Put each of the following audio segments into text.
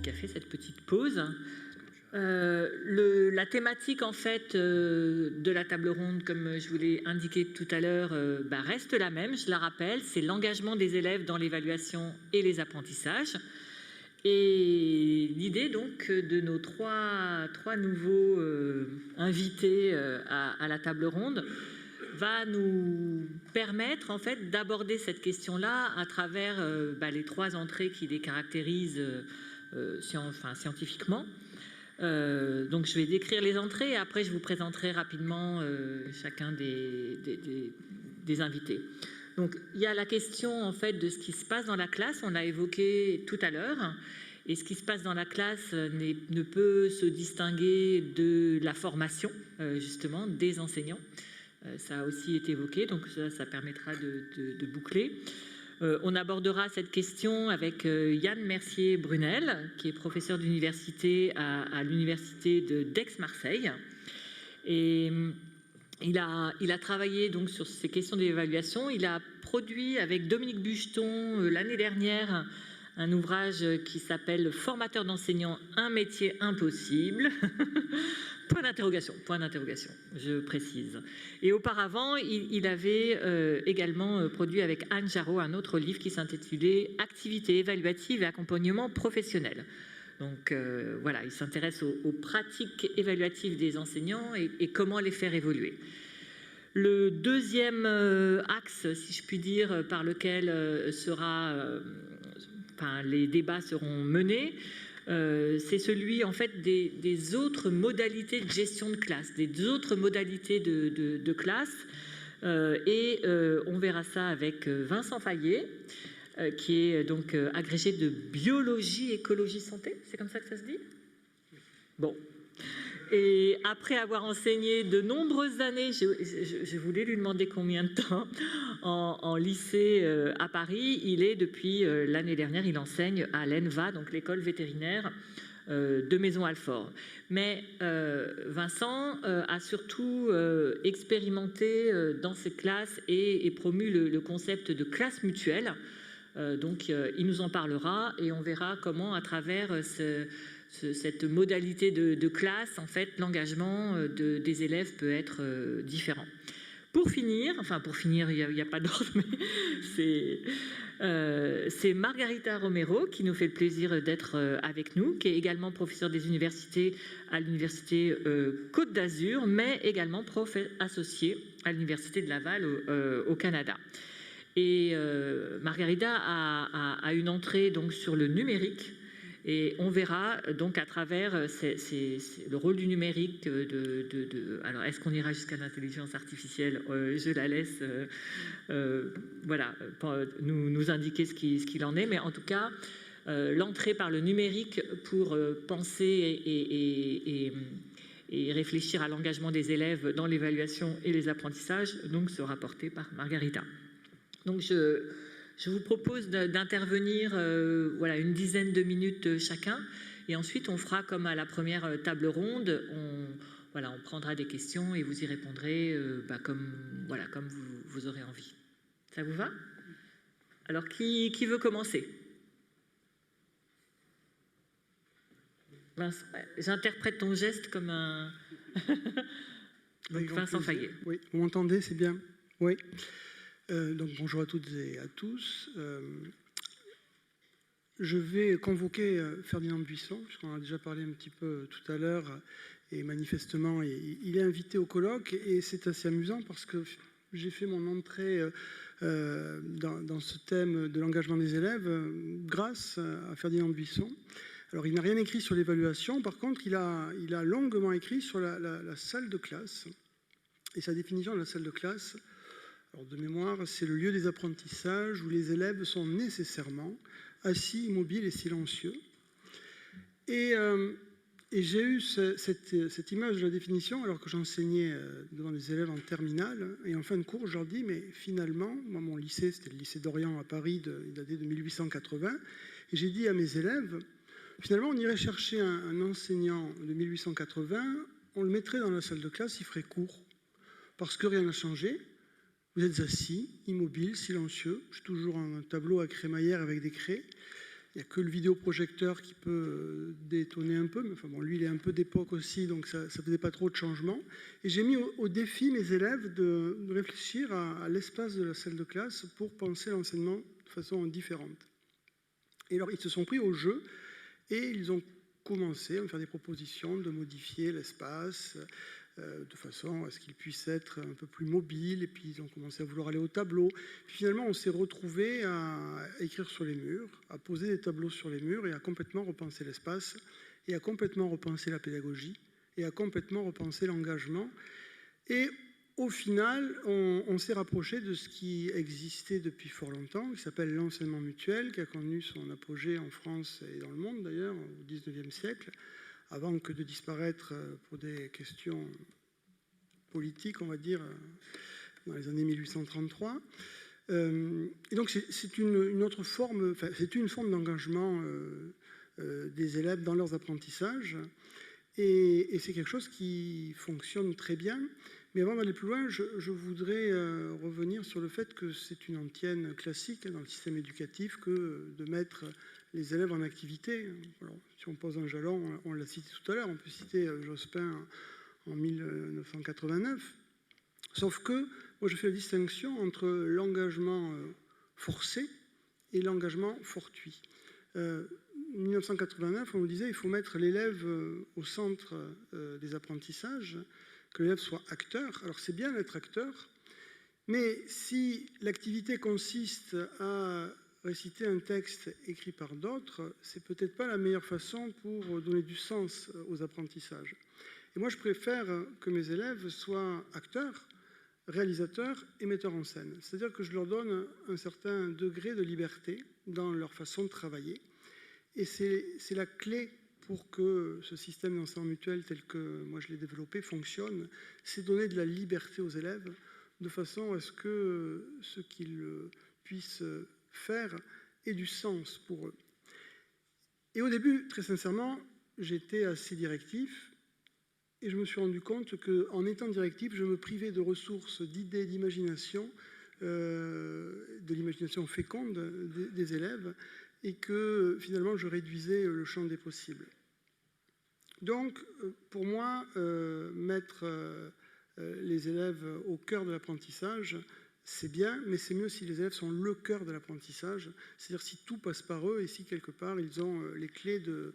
qui a fait cette petite pause. La thématique en fait de la table ronde, comme je vous l'ai indiqué tout à l'heure, reste la même, je la rappelle, c'est l'engagement des élèves dans l'évaluation et les apprentissages. Et l'idée donc de nos trois nouveaux invités à la table ronde va nous permettre en fait d'aborder cette question-là à travers les 3 entrées qui les caractérisent scientifiquement. Donc je vais décrire les entrées et après je vous présenterai rapidement chacun des invités. Donc il y a la question en fait de ce qui se passe dans la classe, on l'a évoqué tout à l'heure, et ce qui se passe dans la classe ne peut se distinguer de la formation justement des enseignants. Ça a aussi été évoqué, donc ça permettra de boucler. On abordera cette question avec Yann Mercier-Brunel, qui est professeur d'université à l'université d'Aix-Marseille. Et il a travaillé donc sur ces questions d'évaluation. Il a produit avec Dominique Bucheton l'année dernière un ouvrage qui s'appelle « Formateur d'enseignants, un métier impossible ». Point d'interrogation, je précise. Et auparavant, il avait également produit avec Anne Jarot un autre livre qui s'intitulait « Activités évaluatives et accompagnement professionnel ». Donc voilà, il s'intéresse aux pratiques évaluatives des enseignants et comment les faire évoluer. Le deuxième axe, si je puis dire, par lequel les débats seront menés, c'est celui en fait des autres modalités de gestion de classe, des autres modalités de classe. On verra ça avec Vincent Fayet, qui est donc agrégé de biologie, écologie, santé. C'est comme ça que ça se dit? Bon. Et après avoir enseigné de nombreuses années, je voulais lui demander combien de temps, en lycée à Paris, il est depuis l'année dernière, il enseigne à l'ENVA, donc l'école vétérinaire de Maisons-Alfort. Mais Vincent a surtout expérimenté dans ses classes et promu le concept de classe mutuelle. Donc il nous en parlera et on verra comment à travers cette modalité de classe, en fait, l'engagement des élèves peut être différent. Pour finir, il n'y a pas d'ordre, mais c'est Margarita Romero qui nous fait le plaisir d'être avec nous, qui est également professeure des universités à l'université Côte d'Azur, mais également prof associée à l'université de Laval au Canada. Et Margarita a une entrée donc sur le numérique. Et on verra donc à travers le rôle du numérique. Alors, est-ce qu'on ira jusqu'à l'intelligence artificielle? Je la laisse nous indiquer ce qu'il en est. Mais en tout cas, l'entrée par le numérique pour penser et réfléchir à l'engagement des élèves dans l'évaluation et les apprentissages donc, sera portée par Margarita. Donc, je vous propose d'intervenir une dizaine de minutes chacun et ensuite on fera comme à la première table ronde, on prendra des questions et vous y répondrez comme vous aurez envie. Ça vous va? Alors qui veut commencer? Vincent, j'interprète ton geste comme un... Donc, Vincent Fayet. Oui, vous m'entendez, c'est bien? Oui. Donc bonjour à toutes et à tous. Je vais convoquer Ferdinand Buisson, puisqu'on en a déjà parlé un petit peu tout à l'heure, et manifestement il est invité au colloque, et c'est assez amusant parce que j'ai fait mon entrée dans ce thème de l'engagement des élèves grâce à Ferdinand Buisson. Alors il n'a rien écrit sur l'évaluation, par contre il a longuement écrit sur la salle de classe, et sa définition de la salle de classe. Alors de mémoire, c'est le lieu des apprentissages où les élèves sont nécessairement assis, immobiles et silencieux. Et j'ai eu cette image de la définition alors que j'enseignais devant des élèves en terminale. Et en fin de cours, je leur dis, mais finalement, moi mon lycée, c'était le lycée d'Orient à Paris, il datait de 1880. Et j'ai dit à mes élèves, finalement, on irait chercher un enseignant de 1880, on le mettrait dans la salle de classe, il ferait cours. Parce que rien n'a changé. Vous êtes assis, immobile, silencieux. J'ai toujours un tableau à crémaillère avec des craies. Il n'y a que le vidéoprojecteur qui peut détonner un peu, mais enfin bon, lui, il est un peu d'époque aussi, donc ça ne faisait pas trop de changements. Et j'ai mis au défi mes élèves de réfléchir à l'espace de la salle de classe pour penser l'enseignement de façon différente. Et alors, ils se sont pris au jeu et ils ont commencé à me faire des propositions de modifier l'espace de façon à ce qu'il puisse être un peu plus mobile. Et puis, ils ont commencé à vouloir aller au tableau. Puis, finalement, on s'est retrouvés à écrire sur les murs, à poser des tableaux sur les murs et à complètement repenser l'espace et à complètement repenser la pédagogie et à complètement repenser l'engagement. Et au final, on s'est rapproché de ce qui existait depuis fort longtemps, qui s'appelle l'enseignement mutuel, qui a connu son apogée en France et dans le monde d'ailleurs au XIXe siècle, avant que de disparaître pour des questions politiques, on va dire, dans les années 1833. Et donc c'est une autre forme, enfin, c'est une forme d'engagement des élèves dans leurs apprentissages, et c'est quelque chose qui fonctionne très bien. Mais avant d'aller plus loin, je voudrais revenir sur le fait que c'est une antienne classique dans le système éducatif que de mettre les élèves en activité. Alors, si on pose un jalon, on l'a cité tout à l'heure, on peut citer Jospin en 1989. Sauf que moi je fais la distinction entre l'engagement forcé et l'engagement fortuit. En 1989, on nous disait qu'il faut mettre l'élève au centre des apprentissages, que l'élève soit acteur. Alors c'est bien d'être acteur, mais si l'activité consiste à réciter un texte écrit par d'autres, c'est peut-être pas la meilleure façon pour donner du sens aux apprentissages. Et moi je préfère que mes élèves soient acteurs, réalisateurs et metteurs en scène. C'est-à-dire que je leur donne un certain degré de liberté dans leur façon de travailler. Et c'est la clé pour que ce système d'enseignement mutuel tel que moi je l'ai développé fonctionne, c'est donner de la liberté aux élèves de façon à ce que ce qu'ils puissent faire ait du sens pour eux. Et au début, très sincèrement, j'étais assez directif et je me suis rendu compte qu'en étant directif, je me privais de ressources, d'idées, d'imagination, de l'imagination féconde des élèves, et que finalement je réduisais le champ des possibles. Donc pour moi, mettre les élèves au cœur de l'apprentissage, c'est bien, mais c'est mieux si les élèves sont le cœur de l'apprentissage, c'est-à-dire si tout passe par eux et si quelque part ils ont les clés de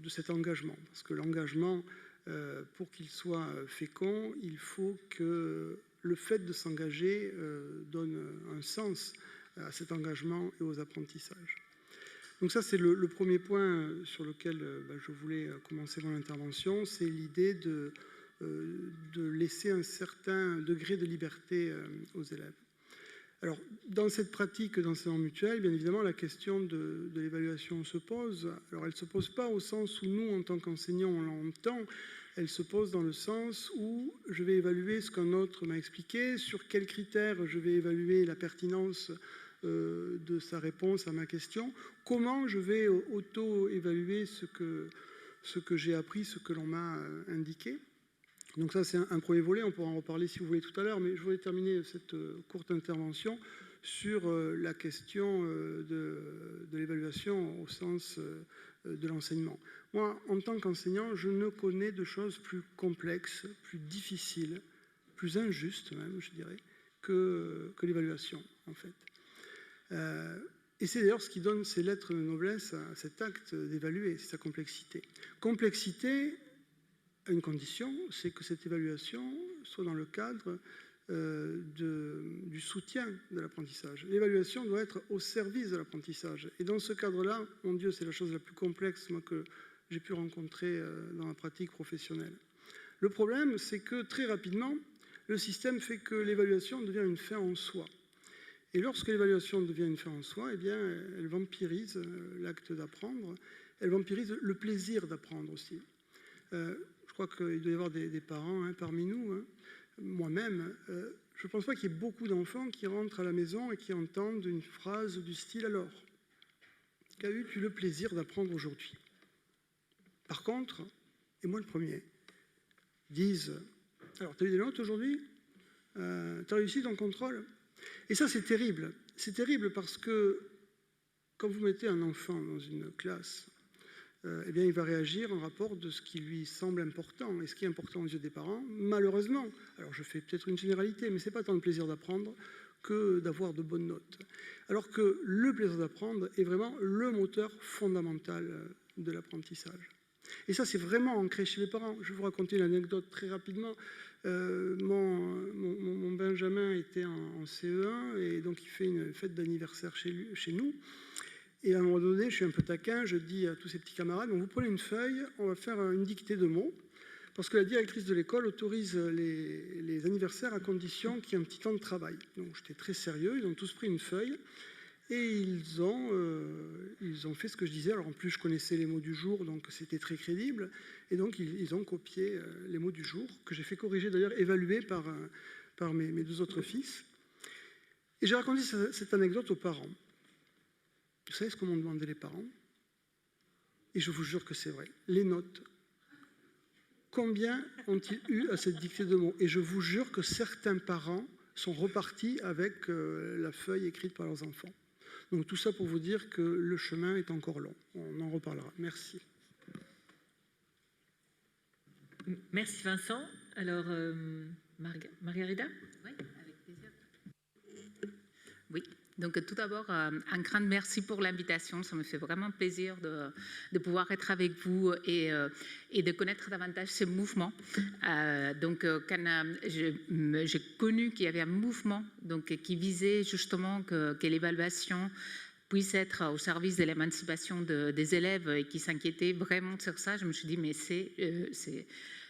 cet engagement. Parce que l'engagement, pour qu'il soit fécond, il faut que le fait de s'engager donne un sens à cet engagement et aux apprentissages. Donc ça, c'est le premier point sur lequel je voulais commencer mon intervention, c'est l'idée de laisser un certain degré de liberté aux élèves. Alors, dans cette pratique d'enseignement mutuel, bien évidemment, la question de l'évaluation se pose. Alors, elle ne se pose pas au sens où nous, en tant qu'enseignants, on l'entend. Elle se pose dans le sens où je vais évaluer ce qu'un autre m'a expliqué, sur quels critères je vais évaluer la pertinence de sa réponse à ma question, comment je vais auto-évaluer ce que j'ai appris, ce que l'on m'a indiqué. Donc ça, c'est un premier volet, on pourra en reparler si vous voulez tout à l'heure, mais je voulais terminer cette courte intervention sur la question de l'évaluation au sens de l'enseignement. Moi, en tant qu'enseignant, je ne connais de choses plus complexes, plus difficiles, plus injustes même, je dirais, que l'évaluation, en fait. Et c'est d'ailleurs ce qui donne ses lettres de noblesse à cet acte d'évaluer, c'est sa complexité. Complexité à une condition, c'est que cette évaluation soit dans le cadre du soutien de l'apprentissage. L'évaluation doit être au service de l'apprentissage. Et dans ce cadre-là, mon Dieu, c'est la chose la plus complexe moi, que j'ai pu rencontrer dans la pratique professionnelle. Le problème, c'est que très rapidement, le système fait que l'évaluation devient une fin en soi. Et lorsque l'évaluation devient une fin en soi, eh bien, elle vampirise l'acte d'apprendre, elle vampirise le plaisir d'apprendre aussi. Je crois qu'il doit y avoir des parents parmi nous, moi-même. Je ne pense pas qu'il y ait beaucoup d'enfants qui rentrent à la maison et qui entendent une phrase du style « Alors, qu'as-tu le plaisir d'apprendre aujourd'hui ?» Par contre, et moi le premier, disent « Alors, tu as eu des notes aujourd'hui ? Tu as réussi ton contrôle ?» Et ça, c'est terrible. C'est terrible parce que quand vous mettez un enfant dans une classe, eh bien, il va réagir en rapport de ce qui lui semble important. Et ce qui est important aux yeux des parents, malheureusement, alors je fais peut-être une généralité, mais ce n'est pas tant le plaisir d'apprendre que d'avoir de bonnes notes. Alors que le plaisir d'apprendre est vraiment le moteur fondamental de l'apprentissage. Et ça, c'est vraiment ancré chez les parents. Je vais vous raconter une anecdote très rapidement. Mon Benjamin était en CE1 et donc il fait une fête d'anniversaire chez nous. Et à un moment donné, je suis un peu taquin, je dis à tous ces petits camarades, bon, vous prenez une feuille, on va faire une dictée de mots, parce que la directrice de l'école autorise les anniversaires à condition qu'il y ait un petit temps de travail. Donc j'étais très sérieux, ils ont tous pris une feuille, et ils ont fait ce que je disais. Alors en plus, je connaissais les mots du jour, donc c'était très crédible, et donc ils ont copié les mots du jour, que j'ai fait corriger d'ailleurs, évaluer par mes deux autres fils. Et j'ai raconté cette anecdote aux parents. Vous savez ce que m'ont demandé les parents? Et je vous jure que c'est vrai. Les notes. Combien ont-ils eu à cette dictée de mots? Et je vous jure que certains parents sont repartis avec la feuille écrite par leurs enfants. Donc tout ça pour vous dire que le chemin est encore long. On en reparlera. Merci. Merci Vincent. Alors, Margarida? Oui, avec plaisir. Oui. Donc tout d'abord, un grand merci pour l'invitation. Ça me fait vraiment plaisir de pouvoir être avec vous et de connaître davantage ce mouvement. Quand j'ai connu qu'il y avait un mouvement qui visait justement que l'évaluation puisse être au service de l'émancipation des élèves et qui s'inquiétaient vraiment sur ça, je me suis dit, mais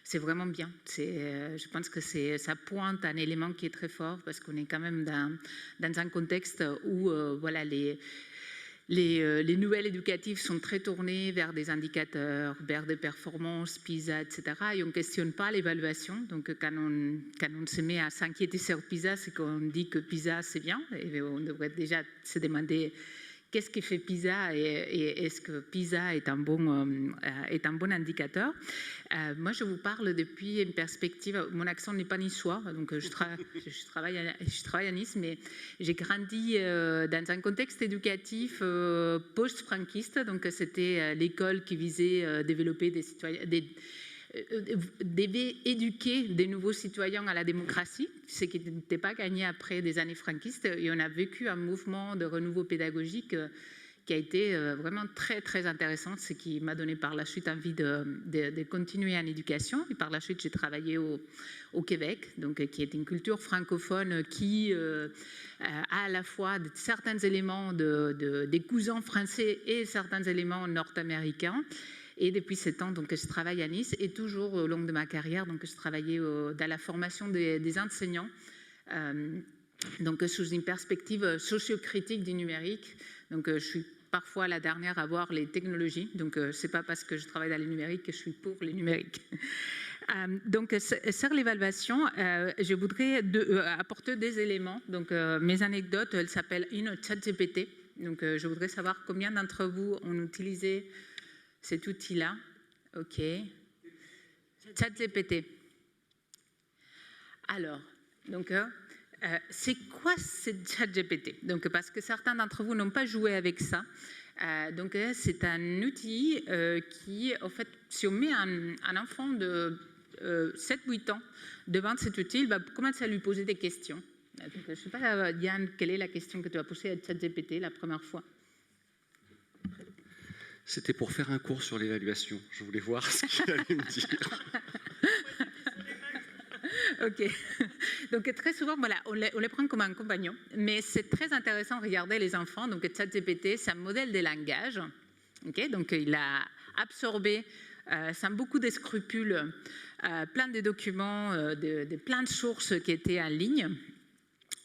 c'est vraiment bien. Je pense que ça pointe un élément qui est très fort parce qu'on est quand même dans un contexte où voilà, les nouvelles éducatives sont très tournées vers des indicateurs, vers des performances, PISA, etc. Et on ne questionne pas l'évaluation. Donc quand on se met à s'inquiéter sur PISA, c'est qu'on dit que PISA c'est bien. Et on devrait déjà se demander qu'est-ce qui fait PISA et est-ce que PISA est un bon indicateur. Moi, je vous parle depuis une perspective, mon accent n'est pas niçois, donc je travaille à Nice, mais j'ai grandi dans un contexte éducatif post-franquiste, donc c'était l'école qui visait à développer des citoyens, éduquer des nouveaux citoyens à la démocratie, ce qui n'était pas gagné après des années franquistes, et on a vécu un mouvement de renouveau pédagogique qui a été vraiment très très intéressant, ce qui m'a donné par la suite envie de continuer en éducation. Et par la suite, j'ai travaillé au Québec, donc, qui est une culture francophone qui a à la fois certains éléments des cousins français et certains éléments nord-américains. Et depuis 7 ans, donc, je travaille à Nice et toujours au long de ma carrière, donc, je travaillais dans la formation des enseignants, donc, sous une perspective socio-critique du numérique. Donc, je suis parfois la dernière à voir les technologies. Donc, ce n'est pas parce que je travaille dans le numérique que je suis pour les numériques. Donc, sur l'évaluation, je voudrais apporter des éléments. Donc, mes anecdotes, elles s'appellent une ChatGPT. Donc, je voudrais savoir combien d'entre vous ont utilisé cet outil-là. OK. ChatGPT. Alors, donc, c'est quoi ce ChatGPT? Donc, parce que certains d'entre vous n'ont pas joué avec ça. Donc, c'est un outil qui, en fait, si on met un enfant de 7-8 ans devant cet outil, il va commencer à lui poser des questions. Donc, je ne sais pas, Diane, quelle est la question que tu as posée à ChatGPT la première fois? C'était pour faire un cours sur l'évaluation. Je voulais voir ce qu'il allait me dire. Ok. Donc très souvent, voilà, on les prend comme un compagnon. Mais c'est très intéressant de regarder les enfants. Donc ChatGPT, c'est un modèle de langage. Okay, donc il a absorbé, sans beaucoup de scrupules, plein de documents, plein de sources qui étaient en ligne.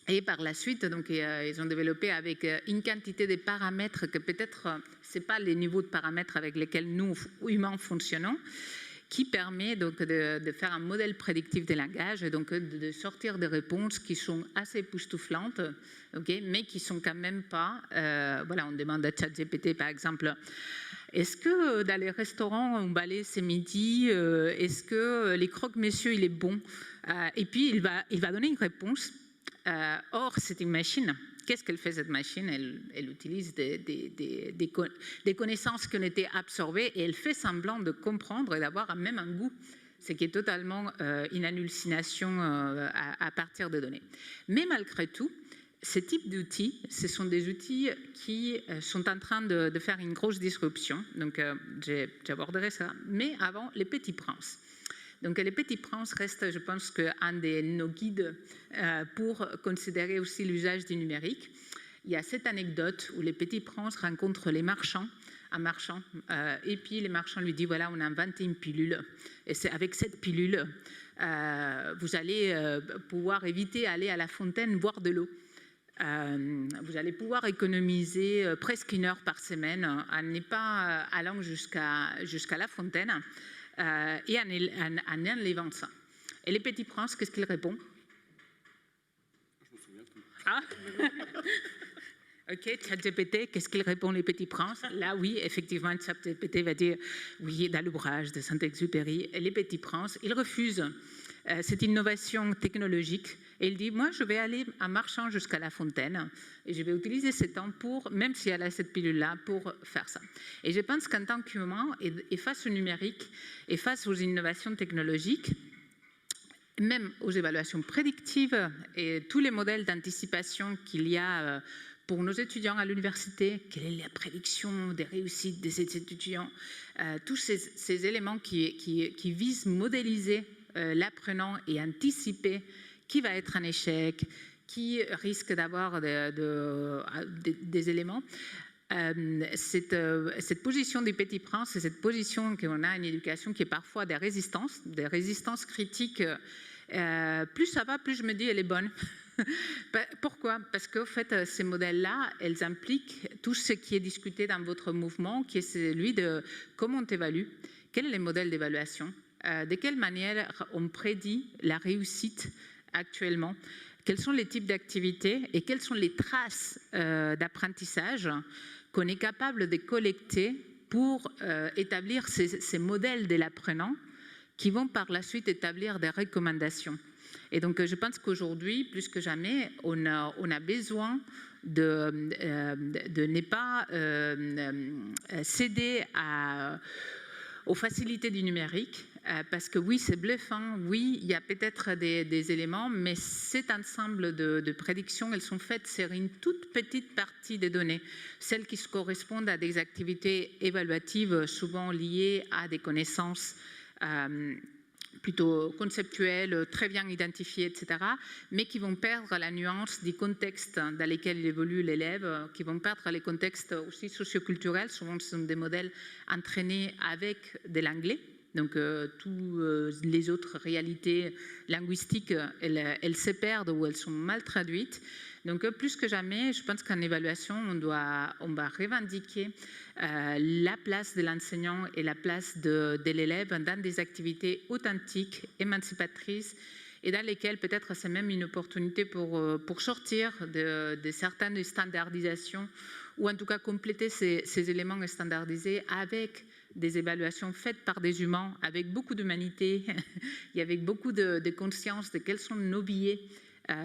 Et par la suite, donc, ils ont développé avec une quantité de paramètres que peut-être ce n'est pas les niveaux de paramètres avec lesquels nous, humains, fonctionnons, qui permet donc de faire un modèle prédictif des langages et donc de sortir des réponses qui sont assez époustouflantes, okay, mais qui ne sont quand même pas... voilà, on demande à ChatGPT, par exemple, est-ce que dans les restaurants, on balaye ce midi, est-ce que les croque-monsieur, il est bon? Et puis, il va donner une réponse. Or, c'est une machine. qu'est-ce qu'elle fait cette machine? Elle utilise des connaissances qui ont été absorbées et elle fait semblant de comprendre et d'avoir même un goût, ce qui est totalement une hallucination à partir de données. Mais malgré tout, ces types d'outils, ce sont des outils qui sont en train de faire une grosse disruption. Donc, j'aborderai ça. Mais avant, les petits princes. Donc, les petits princes restent, je pense, un de nos guides pour considérer aussi l'usage du numérique. Il y a cette anecdote où les petits princes rencontrent les marchands, un marchand, et puis les marchands lui disent, voilà, on a inventé une pilule. Et c'est avec cette pilule, vous allez pouvoir éviter d'aller à la fontaine boire de l'eau. Vous allez pouvoir économiser presque 1 heure par semaine en n'est pas allant jusqu'à la fontaine et en enlevant ça. Et les petits princes, qu'est-ce qu'ils répondent? Je me souviens plus. Ah. Ok, ChatGPT, qu'est-ce qu'il répond les petits princes? Là, oui, effectivement, ChatGPT va dire oui, dans l'ouvrage de Saint-Exupéry. Et les petits princes, ils refusent cette innovation technologique. Et il dit, moi, je vais aller en marchant jusqu'à la fontaine et je vais utiliser ce temps pour, même si elle a cette pilule-là, pour faire ça. Et je pense qu'en tant qu'humain, et face au numérique, et face aux innovations technologiques, même aux évaluations prédictives et tous les modèles d'anticipation qu'il y a pour nos étudiants à l'université, quelle est la prédiction des réussites des étudiants, tous ces éléments qui visent modéliser l'apprenant et anticiper qui va être un échec, qui risque d'avoir des éléments. Cette position des petits princes, c'est cette position qu'on a une éducation qui est parfois des résistances critiques. Plus ça va, plus je me dis elle est bonne. Pourquoi? Parce qu'en fait, ces modèles-là, elles impliquent tout ce qui est discuté dans votre mouvement, qui est celui de comment on évalue, quels sont les modèles d'évaluation, de quelle manière on prédit la réussite actuellement, quels sont les types d'activités et quelles sont les traces d'apprentissage qu'on est capable de collecter pour établir ces modèles de l'apprenant qui vont par la suite établir des recommandations. Et donc, je pense qu'aujourd'hui, plus que jamais, on a besoin de ne pas céder aux facilités du numérique, parce que oui, c'est bluffant, oui, il y a peut-être des éléments, mais cet ensemble de prédictions, elles sont faites sur une toute petite partie des données, celles qui correspondent à des activités évaluatives souvent liées à des connaissances plutôt conceptuelles, très bien identifiées, etc., mais qui vont perdre la nuance du contexte dans lequel évolue l'élève, qui vont perdre les contextes aussi socioculturels. Souvent, ce sont des modèles entraînés avec de l'anglais. Donc, toutes les autres réalités linguistiques, elles se perdent ou elles sont mal traduites. Donc, plus que jamais, je pense qu'en évaluation, on va revendiquer la place de l'enseignant et la place de l'élève dans des activités authentiques, émancipatrices, et dans lesquelles peut-être c'est même une opportunité pour sortir de certaines standardisations, ou en tout cas compléter ces éléments standardisés avec des évaluations faites par des humains, avec beaucoup d'humanité et avec beaucoup de conscience de quels sont nos biais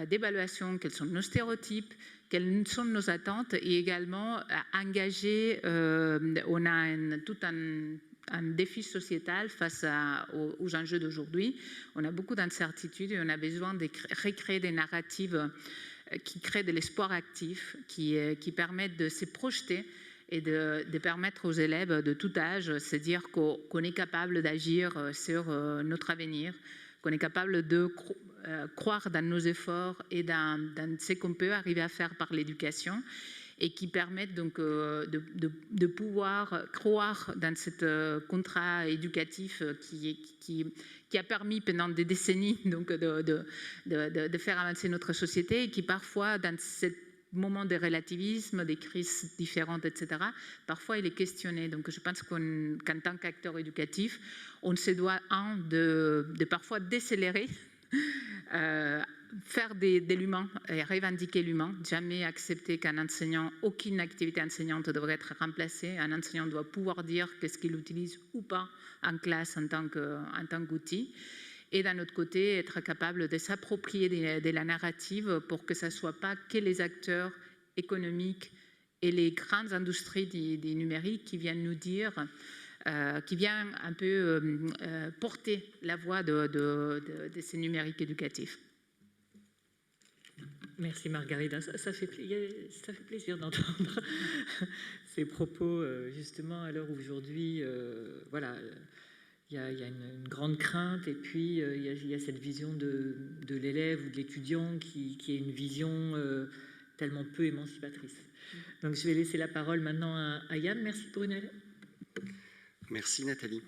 d'évaluation, quels sont nos stéréotypes, quelles sont nos attentes, et également engager, on a tout un défi sociétal face aux enjeux d'aujourd'hui. On a beaucoup d'incertitudes et on a besoin de recréer des narratives qui créent de l'espoir actif, qui permettent de se projeter et de permettre aux élèves de tout âge de se dire qu'on est capable d'agir sur notre avenir, qu'on est capable de croire dans nos efforts et dans ce qu'on peut arriver à faire par l'éducation, et qui permettent donc de pouvoir croire dans ce contrat éducatif qui a permis pendant des décennies donc de faire avancer notre société, et qui parfois, dans ce moment de relativisme, des crises différentes, etc., parfois il est questionné. Donc je pense qu'en tant qu'acteur éducatif, on se doit de parfois décélérer, faire de l'humain et revendiquer l'humain, jamais accepter qu'un enseignant, aucune activité enseignante devrait être remplacée. Un enseignant doit pouvoir dire qu'est-ce qu'il utilise ou pas en classe en tant qu'outil. Et d'un autre côté, être capable de s'approprier de la narrative pour que ce ne soit pas que les acteurs économiques et les grandes industries du numérique qui viennent nous dire, qui viennent un peu porter la voix de ces numériques éducatifs. Merci Margarida, ça fait plaisir d'entendre ces propos justement à l'heure où aujourd'hui, voilà, il y a une grande crainte et puis il y a cette vision de l'élève ou de l'étudiant qui est une vision tellement peu émancipatrice. Donc je vais laisser la parole maintenant à Yann. Merci Brunel. Merci Nathalie.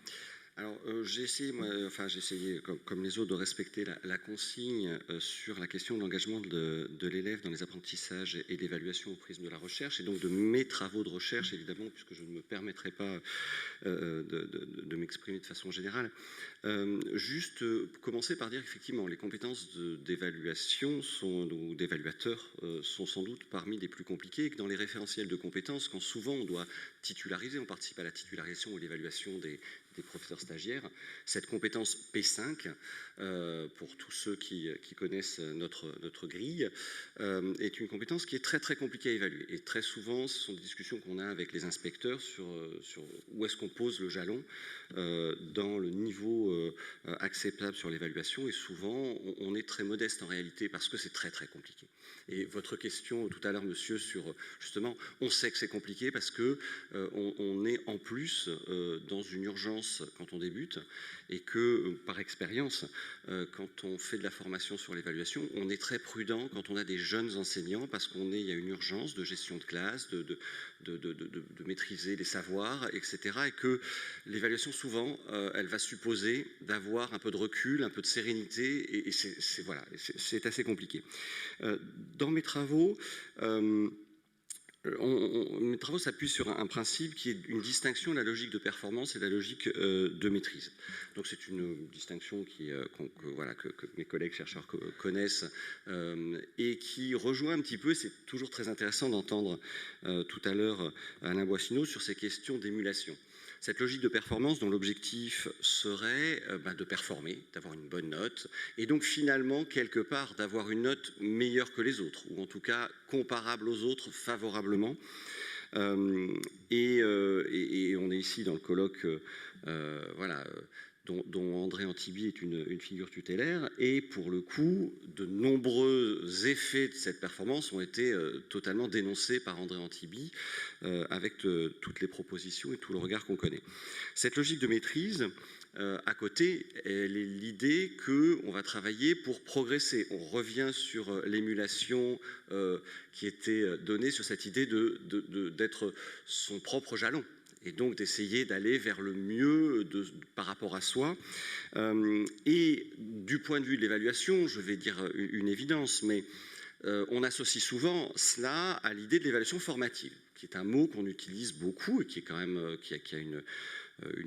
Alors j'ai essayé, comme les autres, de respecter la consigne sur la question de l'engagement de l'élève dans les apprentissages et l'évaluation au prisme de la recherche, et donc de mes travaux de recherche, évidemment, puisque je ne me permettrai pas de m'exprimer de façon générale. Juste commencer par dire qu'effectivement, les compétences d'évaluation ou d'évaluateurs sont sans doute parmi les plus compliquées, et que dans les référentiels de compétences, quand souvent on doit titulariser, on participe à la titularisation ou l'évaluation des professeurs stagiaires, cette compétence P5, pour tous ceux qui connaissent notre grille, est une compétence qui est très très compliquée à évaluer. Et très souvent, ce sont des discussions qu'on a avec les inspecteurs sur où est-ce qu'on pose le jalon dans le niveau acceptable sur l'évaluation. Et souvent, on est très modeste en réalité parce que c'est très très compliqué. Et votre question tout à l'heure, monsieur, sur justement, on sait que c'est compliqué parce que on est en plus dans une urgence quand on débute, et que par expérience, quand on fait de la formation sur l'évaluation, on est très prudent quand on a des jeunes enseignants parce il y a une urgence de gestion de classe, de maîtriser les savoirs, etc. Et que l'évaluation, souvent, elle va supposer d'avoir un peu de recul, un peu de sérénité, et c'est assez compliqué. Dans mes travaux, mes travaux s'appuient sur un principe qui est une distinction de la logique de performance et de la logique de maîtrise. Donc c'est une distinction que mes collègues chercheurs connaissent et qui rejoint un petit peu, c'est toujours très intéressant d'entendre tout à l'heure Alain Boissineau sur ces questions d'émulation. Cette logique de performance dont l'objectif serait de performer, d'avoir une bonne note, et donc finalement, quelque part, d'avoir une note meilleure que les autres, ou en tout cas comparable aux autres favorablement. Et on est ici dans le colloque dont André Antibi est une figure tutélaire, et pour le coup, de nombreux effets de cette performance ont été totalement dénoncés par André Antibi, avec toutes les propositions et tout le regard qu'on connaît. Cette logique de maîtrise, à côté, elle est l'idée qu'on va travailler pour progresser. On revient sur l'émulation qui était donnée sur cette idée d'être son propre jalon, et donc d'essayer d'aller vers le mieux par rapport à soi. Et du point de vue de l'évaluation, je vais dire une évidence, mais on associe souvent cela à l'idée de l'évaluation formative, qui est un mot qu'on utilise beaucoup et qui est quand même qui a une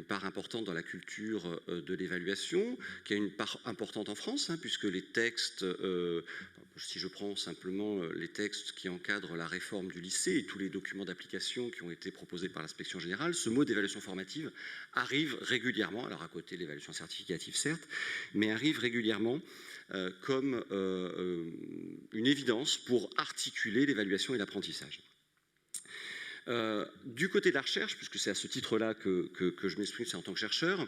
part importante dans la culture de l'évaluation, qui a une part importante en France, puisque les textes, si je prends simplement les textes qui encadrent la réforme du lycée et tous les documents d'application qui ont été proposés par l'inspection générale, ce mot d'évaluation formative arrive régulièrement, alors à côté de l'évaluation certificative certes, mais arrive régulièrement comme une évidence pour articuler l'évaluation et l'apprentissage. Du côté de la recherche, puisque c'est à ce titre-là que je m'exprime, c'est en tant que chercheur,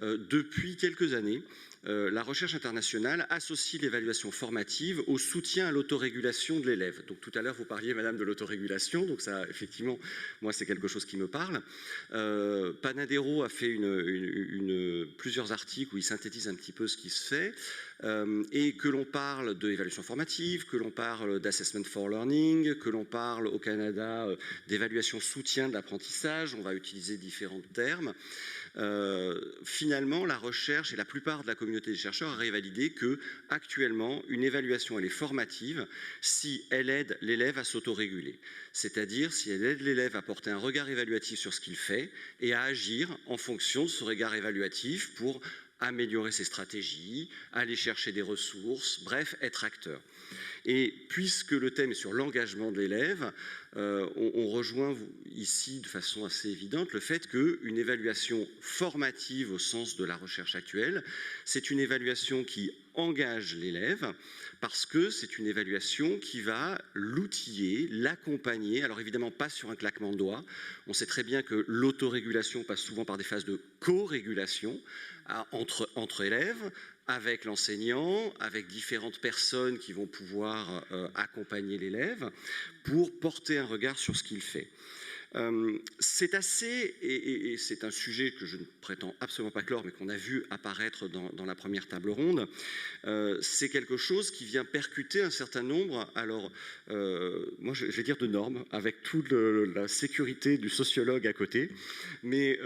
depuis quelques années, la recherche internationale associe l'évaluation formative au soutien à l'autorégulation de l'élève. Donc tout à l'heure, vous parliez, madame, de l'autorégulation, donc ça, effectivement, moi, c'est quelque chose qui me parle. Panadero a fait plusieurs articles où il synthétise un petit peu ce qui se fait, et que l'on parle d'évaluation formative, que l'on parle d'assessment for learning, que l'on parle au Canada d'évaluation soutien de l'apprentissage, on va utiliser différents termes. Finalement, la recherche et la plupart de la communauté des chercheurs arrivent à l'idée que, actuellement, une évaluation, elle est formative si elle aide l'élève à s'autoréguler. C'est-à-dire si elle aide l'élève à porter un regard évaluatif sur ce qu'il fait et à agir en fonction de ce regard évaluatif pour améliorer ses stratégies, aller chercher des ressources, bref, être acteur. Et puisque le thème est sur l'engagement de l'élève, on rejoint ici de façon assez évidente le fait qu'une évaluation formative au sens de la recherche actuelle, c'est une évaluation qui engage l'élève parce que c'est une évaluation qui va l'outiller, l'accompagner. Alors évidemment pas sur un claquement de doigts. On sait très bien que l'autorégulation passe souvent par des phases de co-régulation entre élèves, avec l'enseignant, avec différentes personnes qui vont pouvoir accompagner l'élève pour porter un regard sur ce qu'il fait. C'est assez, et c'est un sujet que je ne prétends absolument pas clore, mais qu'on a vu apparaître dans la première table ronde, c'est quelque chose qui vient percuter un certain nombre, alors moi je vais dire de normes, avec toute la sécurité du sociologue à côté, mais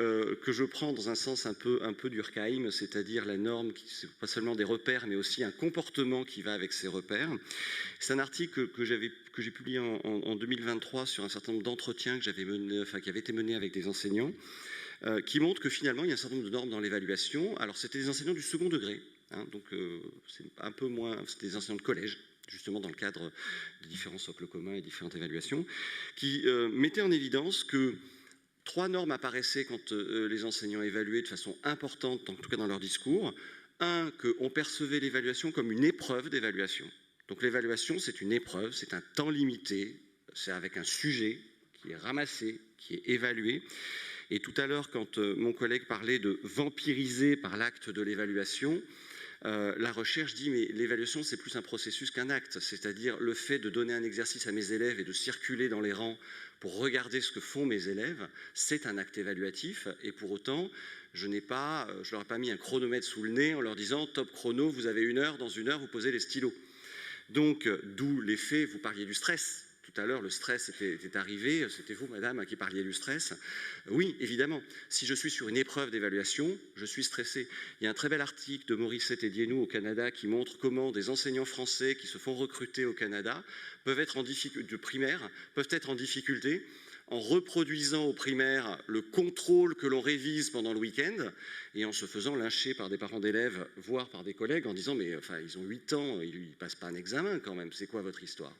que je prends dans un sens un peu Durkheim, c'est-à-dire la norme, qui c'est pas seulement des repères, mais aussi un comportement qui va avec ces repères. C'est un article que j'ai publié en 2023 sur un certain nombre d'entretiens qui avaient été menés avec des enseignants, qui montrent que finalement il y a un certain nombre de normes dans l'évaluation. Alors c'était des enseignants du second degré, donc c'est un peu moins, c'était des enseignants de collège, justement dans le cadre des différents socles communs et différentes évaluations, qui mettaient en évidence que 3 normes apparaissaient quand les enseignants évaluaient de façon importante, en tout cas dans leur discours. 1, qu'on percevait l'évaluation comme une épreuve d'évaluation. Donc l'évaluation, c'est une épreuve, c'est un temps limité, c'est avec un sujet qui est ramassé, qui est évalué. Et tout à l'heure, quand mon collègue parlait de vampiriser par l'acte de l'évaluation, la recherche dit mais l'évaluation c'est plus un processus qu'un acte, c'est-à-dire le fait de donner un exercice à mes élèves et de circuler dans les rangs pour regarder ce que font mes élèves, c'est un acte évaluatif et pour autant je leur ai pas mis un chronomètre sous le nez en leur disant top chrono, vous avez 1 heure, dans 1 heure vous posez les stylos. Donc d'où l'effet, vous parliez du stress. Tout à l'heure, le stress était arrivé. C'était vous, madame, qui parliez du stress. Oui, évidemment. Si je suis sur une épreuve d'évaluation, je suis stressé. Il y a un très bel article de Morissette et Diennoux au Canada qui montre comment des enseignants français qui se font recruter au Canada de primaire peuvent être en difficulté en reproduisant au primaire le contrôle que l'on révise pendant le week-end et en se faisant lyncher par des parents d'élèves, voire par des collègues, en disant « mais enfin, ils ont 8 ans, ils ne passent pas un examen quand même, c'est quoi votre histoire ?»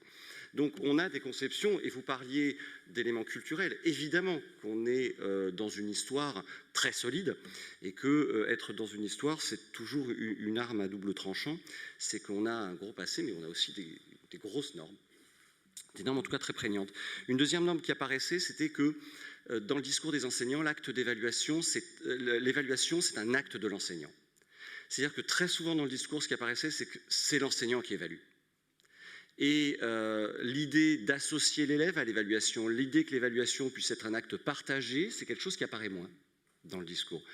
Donc on a des conceptions, et vous parliez d'éléments culturels, évidemment qu'on est dans une histoire très solide, et que être dans une histoire, c'est toujours une arme à double tranchant, c'est qu'on a un gros passé, mais on a aussi des grosses normes. Des normes en tout cas très prégnantes. Une deuxième norme qui apparaissait, c'était que dans le discours des enseignants, l'acte d'évaluation, l'évaluation, c'est un acte de l'enseignant. C'est-à-dire que très souvent dans le discours, ce qui apparaissait, c'est que c'est l'enseignant qui évalue. Et l'idée d'associer l'élève à l'évaluation, l'idée que l'évaluation puisse être un acte partagé, c'est quelque chose qui apparaît moins dans le discours.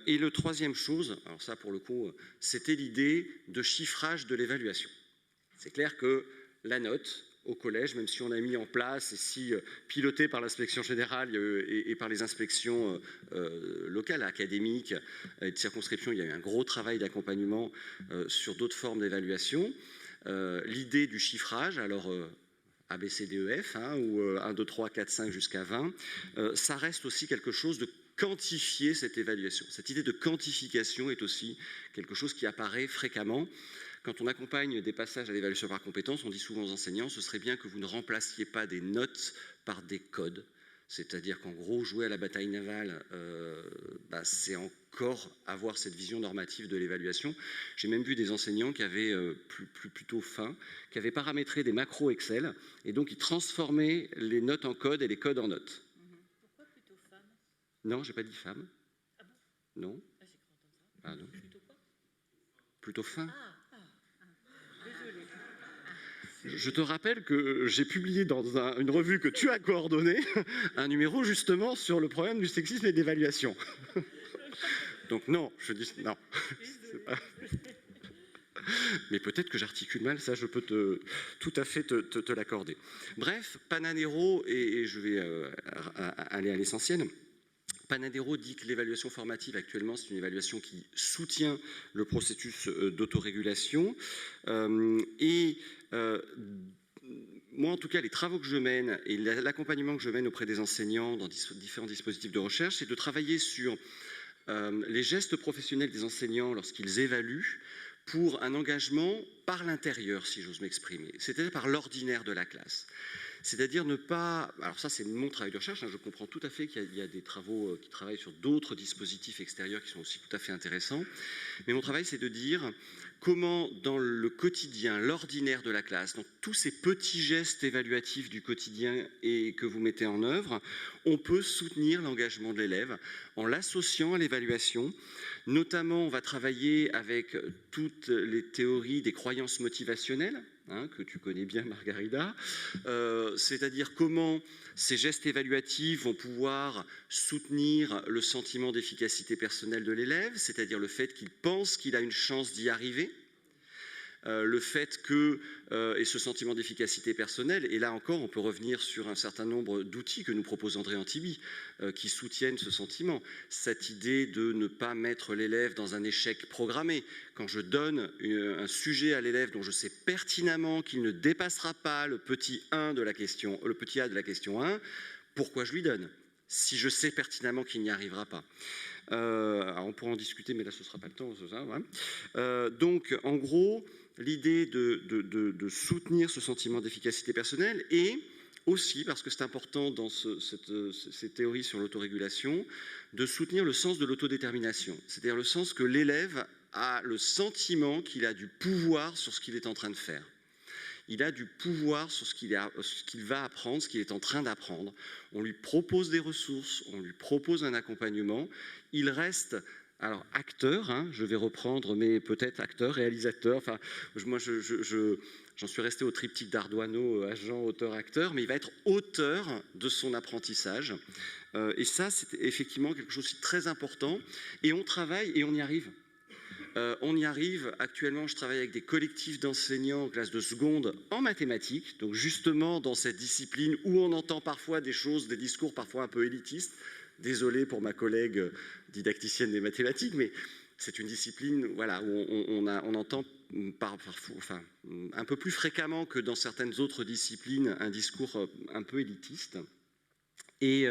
Et le troisième chose, alors ça pour le coup, c'était l'idée de chiffrage de l'évaluation. C'est clair que la note au collège, même si on a mis en place et si piloté par l'inspection générale et par les inspections locales, académiques et de circonscription, il y a eu un gros travail d'accompagnement sur d'autres formes d'évaluation. L'idée du chiffrage, alors A, B, C, D, E, F, ou 1, 2, 3, 4, 5 jusqu'à 20, ça reste aussi quelque chose de quantifier cette évaluation. Cette idée de quantification est aussi quelque chose qui apparaît fréquemment. Quand on accompagne des passages à l'évaluation par compétences, on dit souvent aux enseignants, ce serait bien que vous ne remplaciez pas des notes par des codes. C'est-à-dire qu'en gros, jouer à la bataille navale, c'est encore avoir cette vision normative de l'évaluation. J'ai même vu des enseignants qui avaient plutôt faim, qui avaient paramétré des macros Excel, et donc ils transformaient les notes en codes et les codes en notes. Pourquoi plutôt femme? Non, j'ai pas dit femme. Ah bon? Non. Ah, j'ai cru entendre ça. Ah non. Plutôt quoi? Plutôt fin. Désolée. Je te rappelle que j'ai publié dans une revue que tu as coordonnée un numéro justement sur le problème du sexisme et de l'évaluation. Donc non, je dis non. C'est pas... Mais peut-être que j'articule mal, ça je peux tout à fait te l'accorder. Bref, Panadero, et je vais aller à l'essentiel. Panadero dit que l'évaluation formative actuellement, c'est une évaluation qui soutient le processus d'autorégulation. Moi, en tout cas, les travaux que je mène et l'accompagnement que je mène auprès des enseignants dans différents dispositifs de recherche, c'est de travailler sur les gestes professionnels des enseignants lorsqu'ils évaluent pour un engagement par l'intérieur, si j'ose m'exprimer, c'est-à-dire par l'ordinaire de la classe. C'est-à-dire ne pas... Alors ça, c'est mon travail de recherche, hein, je comprends tout à fait qu'il y a des travaux qui travaillent sur d'autres dispositifs extérieurs qui sont aussi tout à fait intéressants. Mais mon travail, c'est de dire comment, dans le quotidien, l'ordinaire de la classe, donc tous ces petits gestes évaluatifs du quotidien et que vous mettez en œuvre, on peut soutenir l'engagement de l'élève en l'associant à l'évaluation. Notamment, on va travailler avec toutes les théories des croyances motivationnelles, hein, que tu connais bien, Margarida, c'est-à-dire comment ces gestes évaluatifs vont pouvoir soutenir le sentiment d'efficacité personnelle de l'élève, c'est-à-dire le fait qu'il pense qu'il a une chance d'y arriver, le fait que, et ce sentiment d'efficacité personnelle, et là encore on peut revenir sur un certain nombre d'outils que nous propose André Antibi, qui soutiennent ce sentiment, cette idée de ne pas mettre l'élève dans un échec programmé. Quand je donne un sujet à l'élève dont je sais pertinemment qu'il ne dépassera pas le petit 1 de la question, le petit A de la question 1, pourquoi je lui donne si je sais pertinemment qu'il n'y arrivera pas? Alors on pourra en discuter, mais là ce ne sera pas le temps. Ouais. Donc en gros, l'idée de soutenir ce sentiment d'efficacité personnelle et aussi, parce que c'est important dans ces théories sur l'autorégulation, de soutenir le sens de l'autodétermination, c'est-à-dire le sens que l'élève a le sentiment qu'il a du pouvoir sur ce qu'il est en train de faire. Il a du pouvoir sur ce qu'il va apprendre, ce qu'il est en train d'apprendre. On lui propose des ressources, on lui propose un accompagnement. Il reste, alors acteur, hein, je vais reprendre, mais peut-être acteur, réalisateur. Enfin, moi, j'en suis resté au triptyque d'Ardoino, agent, auteur, acteur, mais il va être auteur de son apprentissage. Et ça, c'est effectivement quelque chose de très important. Et on travaille et on y arrive. On y arrive. Actuellement, je travaille avec des collectifs d'enseignants en classe de seconde en mathématiques, donc justement dans cette discipline où on entend parfois des choses, des discours parfois un peu élitistes. Désolé pour ma collègue didacticienne des mathématiques, mais c'est une discipline, voilà, où on entend parfois, un peu plus fréquemment que dans certaines autres disciplines un discours un peu élitiste. Et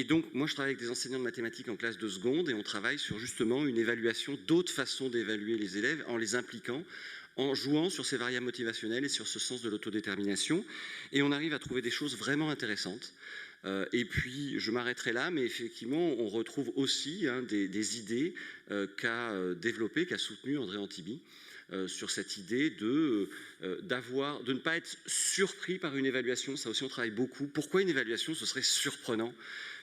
donc, moi, je travaille avec des enseignants de mathématiques en classe de seconde et on travaille sur justement une évaluation, d'autres façons d'évaluer les élèves en les impliquant, en jouant sur ces variables motivationnelles et sur ce sens de l'autodétermination. Et on arrive à trouver des choses vraiment intéressantes. Et puis, je m'arrêterai là, mais effectivement, on retrouve aussi des idées qu'a développées, qu'a soutenues André Antibi, sur cette idée de ne pas être surpris par une évaluation. Ça aussi, on travaille beaucoup. Pourquoi une évaluation, ce serait surprenant ?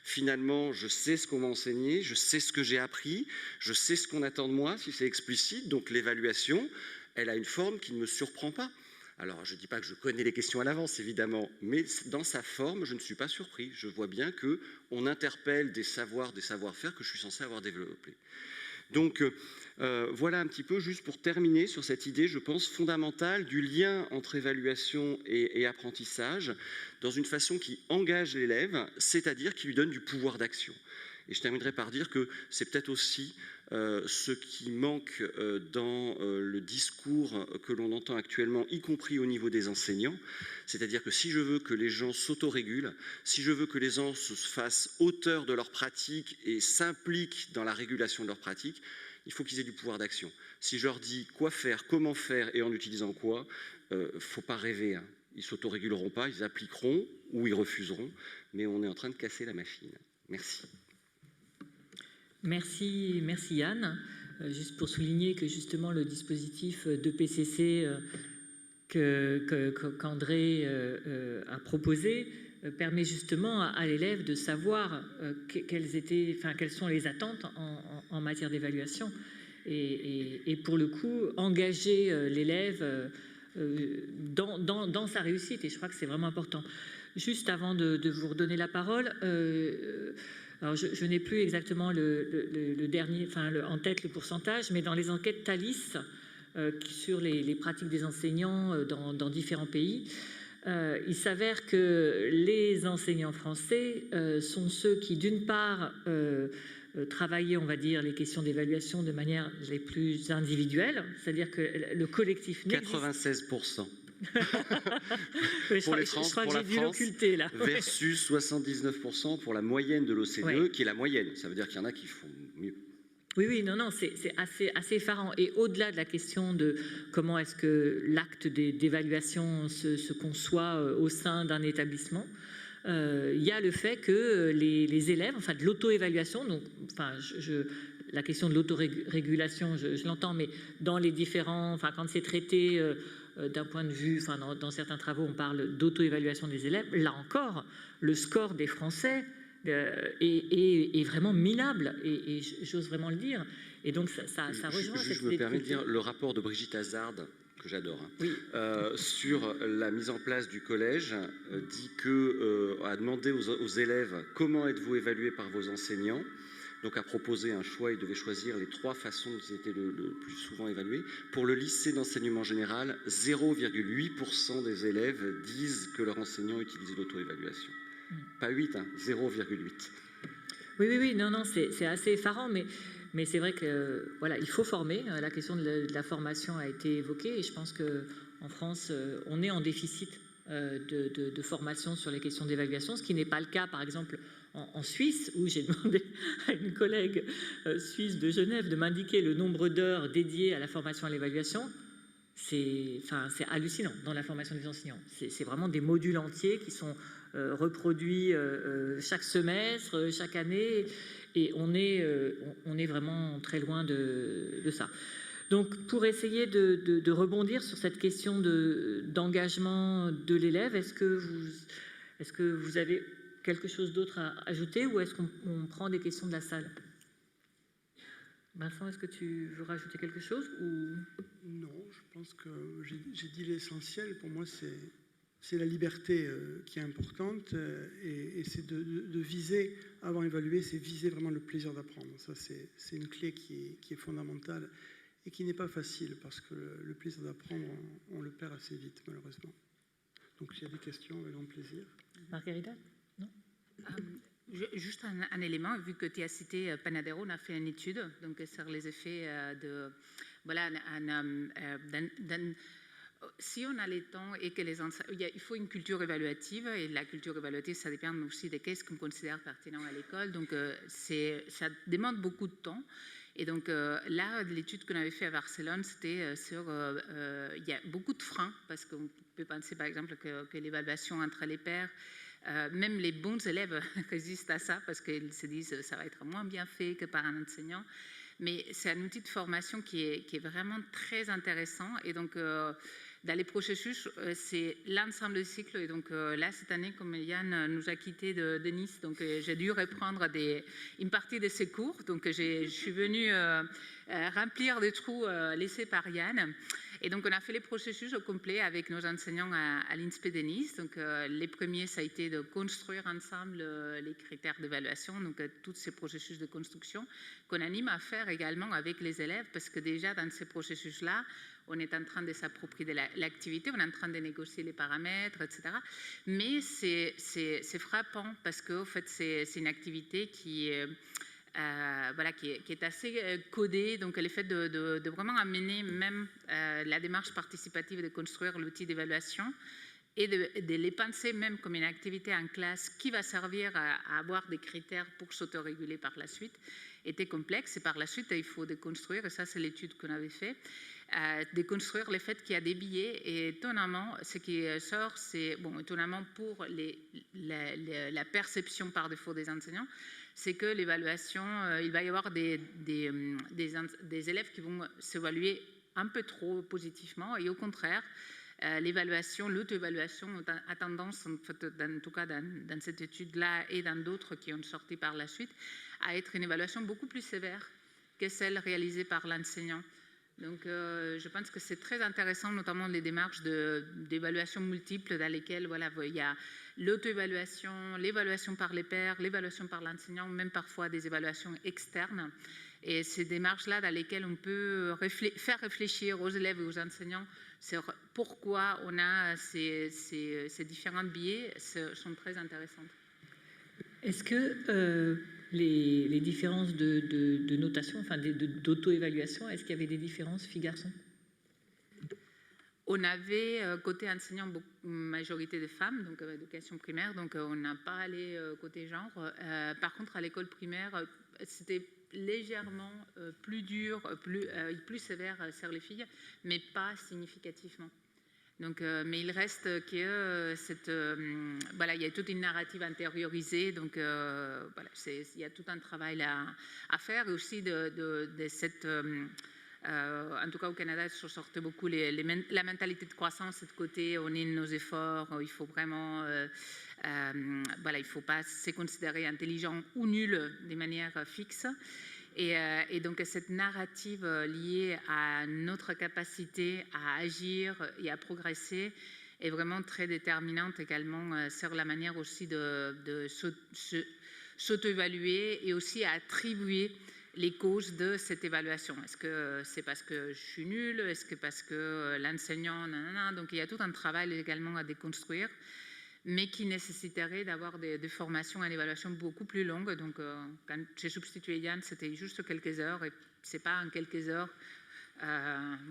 Finalement, je sais ce qu'on m'a enseigné, je sais ce que j'ai appris, je sais ce qu'on attend de moi, si c'est explicite. Donc l'évaluation, elle a une forme qui ne me surprend pas. Alors, je ne dis pas que je connais les questions à l'avance, évidemment, mais dans sa forme, je ne suis pas surpris. Je vois bien qu'on interpelle des savoir-faire que je suis censé avoir développés. Donc, voilà un petit peu, juste pour terminer sur cette idée, je pense, fondamentale du lien entre évaluation et apprentissage, dans une façon qui engage l'élève, c'est-à-dire qui lui donne du pouvoir d'action. Et je terminerai par dire que c'est peut-être aussi ce qui manque dans le discours que l'on entend actuellement, y compris au niveau des enseignants. C'est-à-dire que si je veux que les gens s'autorégulent, si je veux que les gens se fassent auteurs de leurs pratiques et s'impliquent dans la régulation de leurs pratiques, il faut qu'ils aient du pouvoir d'action. Si je leur dis quoi faire, comment faire et en utilisant quoi, il ne faut pas rêver. Hein. Ils ne s'autoréguleront pas, ils appliqueront ou ils refuseront, mais on est en train de casser la machine. Merci. Merci Yann. Juste pour souligner que justement le dispositif de PCC qu'André a proposé permet justement à l'élève de savoir quelles sont les attentes en matière d'évaluation et pour le coup engager l'élève dans sa réussite, et je crois que c'est vraiment important. Juste avant de vous redonner la parole, alors je n'ai plus exactement le dernier, en tête le pourcentage, mais dans les enquêtes Thalys sur les pratiques des enseignants dans différents pays, il s'avère que les enseignants français sont ceux qui, d'une part, travaillaient, on va dire, les questions d'évaluation de manière les plus individuelles, c'est-à-dire que le collectif n'existe 96%. Oui, je crois que j'ai dû l'occulter là. Versus 79% pour la moyenne de l'OCDE, qui est la moyenne. Ça veut dire qu'il y en a qui font mieux. Oui, oui, non, non, c'est assez effarant. Et au-delà de la question de comment est-ce que l'acte d'évaluation se conçoit au sein d'un établissement, il y a le fait que les élèves, enfin de l'auto-évaluation, donc, enfin, la question de l'autorégulation, je l'entends, mais dans les différents, enfin, quand c'est traité d'un point de vue, enfin, dans certains travaux, on parle d'auto-évaluation des élèves. Là encore, le score des Français est vraiment minable, et j'ose vraiment le dire. Et donc, ça rejoint cette Je me permets de dire, le rapport de Brigitte Hazard, que j'adore, hein, oui. sur la mise en place du collège, dit que a demandé aux élèves comment êtes-vous évalués par vos enseignants. Donc a proposé un choix, ils devaient choisir les 3 façons dont ils étaient le plus souvent évalués. Pour le lycée d'enseignement général, 0,8% des élèves disent que leur enseignant utilise l'auto-évaluation. Pas 8, hein, 0,8. Oui, oui, oui, non, non, c'est assez effarant, mais c'est vrai que voilà, il faut former. La question de la formation a été évoquée, et je pense qu'en France, on est en déficit de formation sur les questions d'évaluation, ce qui n'est pas le cas, par exemple, en Suisse, où j'ai demandé à une collègue suisse de Genève de m'indiquer le nombre d'heures dédiées à la formation à l'évaluation. C'est hallucinant dans la formation des enseignants. C'est vraiment des modules entiers qui sont reproduits chaque semestre, chaque année, et on est vraiment très loin de ça. Donc, pour essayer de rebondir sur cette question d'engagement de l'élève, est-ce que vous avez quelque chose d'autre à ajouter, ou est-ce qu'on prend des questions de la salle? Vincent, est-ce que tu veux rajouter quelque chose ou... Non, je pense que j'ai dit l'essentiel. Pour moi, c'est la liberté qui est importante, et c'est de viser, avant d'évaluer, c'est viser vraiment le plaisir d'apprendre. Ça, c'est une clé qui est fondamentale et qui n'est pas facile, parce que le plaisir d'apprendre, on le perd assez vite, malheureusement. Donc, s'il y a des questions, avec grand plaisir. Margarita? Non? Juste un élément, vu que tu as cité Panadero, on a fait une étude donc, sur les effets de... Voilà, si on a le temps et que il faut une culture évaluative, et la culture évaluative, ça dépend aussi de qu'est-ce qu'on considère pertinent à l'école. Donc, ça demande beaucoup de temps. Et donc là, l'étude qu'on avait fait à Barcelone, c'était sur... il y a beaucoup de freins, parce qu'on peut penser par exemple que l'évaluation entre les pairs, même les bons élèves résistent à ça, parce qu'ils se disent que ça va être moins bien fait que par un enseignant. Mais c'est un outil de formation qui est vraiment très intéressant. Et donc, dans les processus, c'est l'ensemble du cycle. Et donc, là, cette année, comme Yann nous a quittés de Nice, donc j'ai dû reprendre une partie de ses cours. Donc, je suis venue remplir des trous laissés par Yann. Et donc, on a fait les processus au complet avec nos enseignants à l'INSPE de Nice. Donc, les premiers, ça a été de construire ensemble les critères d'évaluation, donc tous ces processus de construction qu'on anime à faire également avec les élèves, parce que déjà, dans ces processus-là, on est en train de s'approprier l'activité, on est en train de négocier les paramètres, etc. Mais c'est frappant, parce qu'en fait, c'est une activité qui est assez codée. Donc, le fait de vraiment amener même la démarche participative de construire l'outil d'évaluation et de les penser même comme une activité en classe qui va servir à avoir des critères pour s'autoréguler par la suite était complexe. Et par la suite, il faut déconstruire, et ça, c'est l'étude qu'on avait fait, déconstruire le fait qu'il y a des biais. Et étonnamment, ce qui sort, c'est, bon, étonnamment pour la perception par défaut des enseignants, c'est que l'évaluation, il va y avoir des élèves qui vont s'évaluer un peu trop positivement, et au contraire, l'auto-évaluation a tendance, en fait, en tout cas dans cette étude-là et dans d'autres qui ont sorti par la suite, à être une évaluation beaucoup plus sévère que celle réalisée par l'enseignant. Donc, je pense que c'est très intéressant, notamment les démarches d'évaluation multiples dans lesquelles voilà, il y a l'auto-évaluation, l'évaluation par les pairs, l'évaluation par l'enseignant, même parfois des évaluations externes. Et ces démarches-là dans lesquelles on peut faire réfléchir aux élèves et aux enseignants sur pourquoi on a ces différents biais sont très intéressantes. Est-ce que les différences de notation, enfin d'auto-évaluation, est-ce qu'il y avait des différences filles-garçons? On avait, côté enseignant, majorité de femmes, donc éducation primaire, donc on n'a pas allé côté genre. Par contre, à l'école primaire, c'était légèrement plus dur, plus sévère sur les filles, mais pas significativement. Donc, mais il reste que voilà, il y a toute une narrative intériorisée, donc voilà, il y a tout un travail à faire, et aussi de cette, en tout cas au Canada, je sortais beaucoup la mentalité de croissance, de côté, on est nos efforts, il faut vraiment, voilà, il ne faut pas se considérer intelligent ou nul de manière fixe. Et donc cette narrative liée à notre capacité à agir et à progresser est vraiment très déterminante également sur la manière aussi de s'auto-évaluer et aussi à attribuer les causes de cette évaluation. Est-ce que c'est parce que je suis nulle? Est-ce que parce que l'enseignant? Donc il y a tout un travail également à déconstruire, mais qui nécessiterait d'avoir des formations en évaluation beaucoup plus longues. Donc, quand j'ai substitué Yann, c'était juste quelques heures, et ce n'est pas en quelques heures,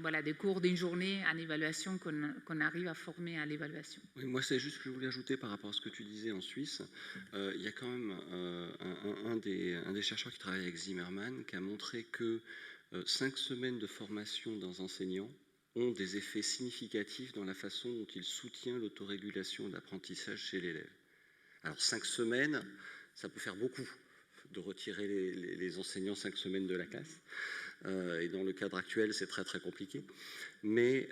voilà, des cours d'une journée en évaluation qu'on arrive à former à l'évaluation. Oui, moi, c'est juste ce que je voulais ajouter par rapport à ce que tu disais en Suisse. Il y a quand même un des chercheurs qui travaille avec Zimmerman qui a montré que 5 semaines de formation d'un enseignant ont des effets significatifs dans la façon dont il soutient l'autorégulation de l'apprentissage chez l'élève. Alors 5 semaines, ça peut faire beaucoup de retirer les enseignants 5 semaines de la classe. Et dans le cadre actuel, c'est très très compliqué. Mais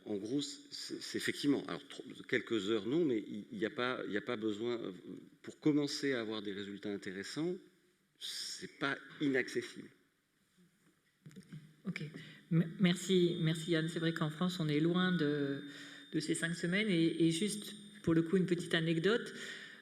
en gros, c'est effectivement, alors quelques heures non, mais il n'y a pas besoin, pour commencer à avoir des résultats intéressants, c'est pas inaccessible. Ok. Merci Yann. C'est vrai qu'en France, on est loin de ces 5 semaines. Et juste pour le coup, une petite anecdote.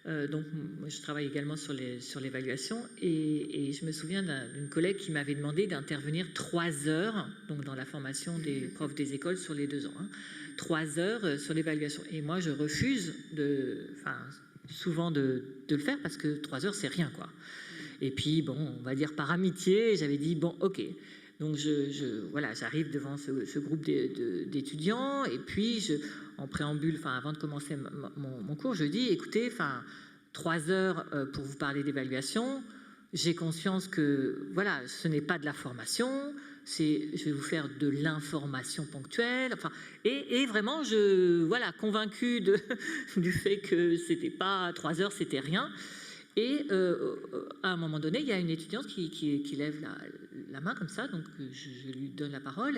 Donc, moi, je travaille également sur l'évaluation. Et je me souviens d'une collègue qui m'avait demandé d'intervenir 3 heures donc dans la formation des profs des écoles sur les 2 ans. 3 heures sur l'évaluation. Et moi, je refuse souvent de le faire parce que 3 heures, c'est rien, quoi. Et puis, bon, on va dire par amitié, j'avais dit, bon, ok. Donc, voilà, j'arrive devant ce groupe d'étudiants et puis, en préambule, avant de commencer mon cours, je dis, écoutez, 3 heures pour vous parler d'évaluation, j'ai conscience que, voilà, ce n'est pas de la formation, je vais vous faire de l'information ponctuelle, et vraiment, voilà, convaincue du fait que c'était pas 3 heures, c'était rien. Et à un moment donné, il y a une étudiante qui lève la main comme ça, donc je lui donne la parole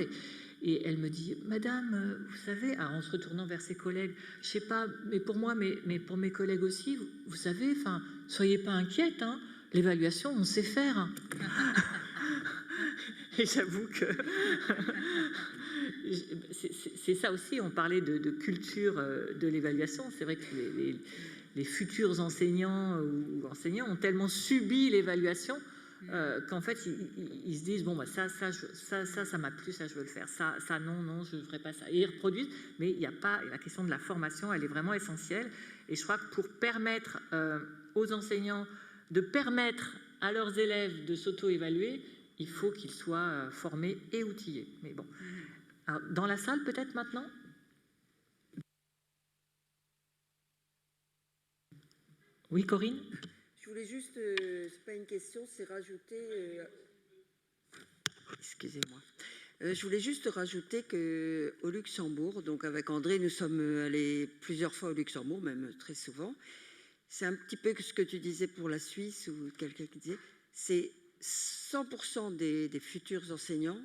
et elle me dit « Madame, vous savez, en se retournant vers ses collègues, je ne sais pas, mais pour moi, mais pour mes collègues aussi, vous savez, soyez pas inquiète, hein, l'évaluation, on sait faire. » Et j'avoue que c'est ça aussi, on parlait de culture de l'évaluation, c'est vrai que les futurs enseignants ou enseignants ont tellement subi l'évaluation qu'en fait ils se disent bon bah ça m'a plu, ça je veux le faire, ça non je ne ferai pas ça, et ils reproduisent, mais il n'y a pas, la question de la formation elle est vraiment essentielle, et je crois que pour permettre aux enseignants de permettre à leurs élèves de s'auto-évaluer, il faut qu'ils soient formés et outillés. Mais bon, alors, dans la salle peut-être maintenant. Oui, Corinne? Je voulais juste, c'est pas une question, c'est rajouter. Excusez-moi. Je voulais juste rajouter qu'au Luxembourg, donc avec André, nous sommes allés plusieurs fois au Luxembourg, même très souvent. C'est un petit peu ce que tu disais pour la Suisse, ou quelqu'un qui disait, c'est 100% des futurs enseignants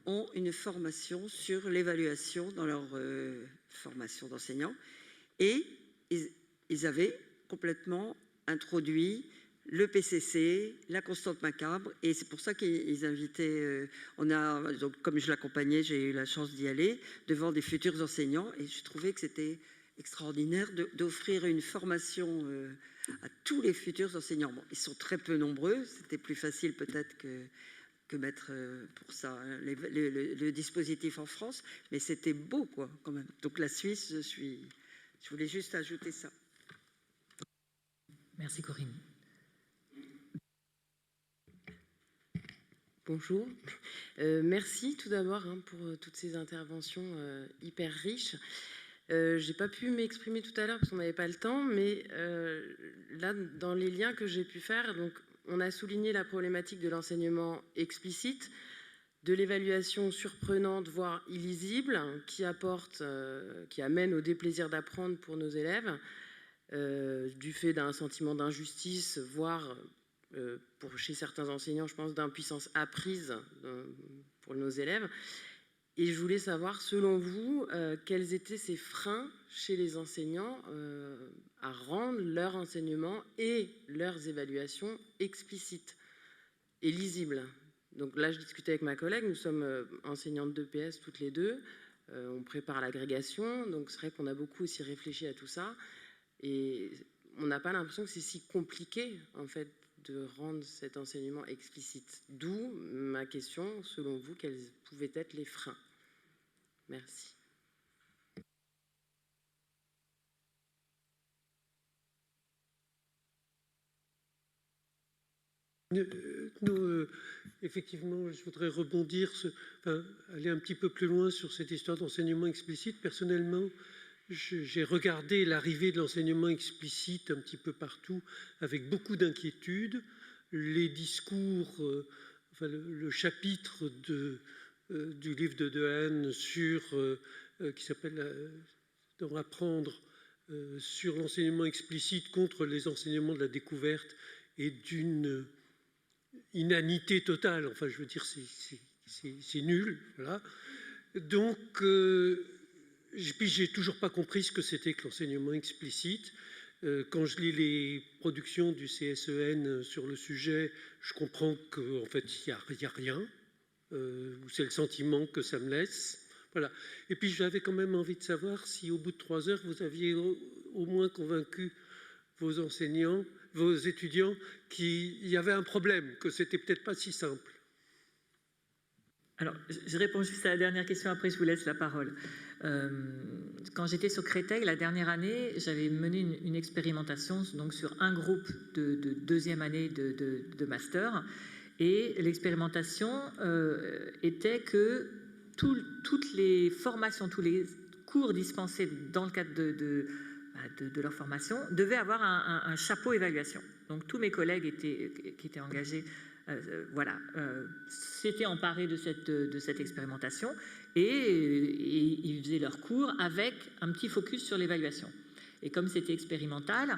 ont une formation sur l'évaluation dans leur formation d'enseignants, et ils avaient complètement introduit le PCC, la constante macabre, et c'est pour ça qu'ils invitaient, donc, comme je l'accompagnais, j'ai eu la chance d'y aller, devant des futurs enseignants, et je trouvais que c'était extraordinaire d'offrir une formation à tous les futurs enseignants. Bon, ils sont très peu nombreux, c'était plus facile peut-être que mettre pour ça le dispositif en France, mais c'était beau, quoi, quand même. Donc la Suisse, je voulais juste ajouter ça. Merci Corinne. Bonjour. Merci tout d'abord pour toutes ces interventions hyper riches. Je n'ai pas pu m'exprimer tout à l'heure parce qu'on n'avait pas le temps, mais là, dans les liens que j'ai pu faire, donc on a souligné la problématique de l'enseignement explicite, de l'évaluation surprenante, voire illisible, qui amène au déplaisir d'apprendre pour nos élèves, du fait d'un sentiment d'injustice, voire, chez certains enseignants, je pense, d'impuissance apprise pour nos élèves. Et je voulais savoir, selon vous, quels étaient ces freins chez les enseignants à rendre leur enseignement et leurs évaluations explicites et lisibles. Donc là, je discutais avec ma collègue, nous sommes enseignantes d'EPS toutes les deux, on prépare l'agrégation, donc c'est vrai qu'on a beaucoup aussi réfléchi à tout ça, et on n'a pas l'impression que c'est si compliqué, en fait, de rendre cet enseignement explicite. D'où ma question, selon vous, quels pouvaient être les freins? Merci. Effectivement, je voudrais rebondir, aller un petit peu plus loin sur cette histoire d'enseignement explicite. Personnellement, j'ai regardé l'arrivée de l'enseignement explicite un petit peu partout avec beaucoup d'inquiétude. Les discours, le chapitre du livre de Dehaene qui s'appelle « Dans Apprendre » sur l'enseignement explicite contre les enseignements de la découverte est d'une inanité totale. Enfin, je veux dire, c'est nul. Voilà. Donc, puis j'ai toujours pas compris ce que c'était que l'enseignement explicite. Quand je lis les productions du CSEN sur le sujet, je comprends qu'en fait, il n'y a rien. C'est le sentiment que ça me laisse. Voilà. Et puis, j'avais quand même envie de savoir si, au bout de 3 heures, vous aviez au moins convaincu vos enseignants, vos étudiants, qu'il y avait un problème, que c'était peut-être pas si simple. Alors, je réponds juste à la dernière question, après je vous laisse la parole. Quand j'étais sur Créteil, la dernière année, j'avais mené une expérimentation donc, sur un groupe de deuxième année de master. Et l'expérimentation était que toutes les formations, tous les cours dispensés dans le cadre de leur formation devaient avoir un chapeau évaluation. Donc tous mes collègues qui étaient engagés s'étaient emparés de cette expérimentation et ils faisaient leurs cours avec un petit focus sur l'évaluation. Et comme c'était expérimental,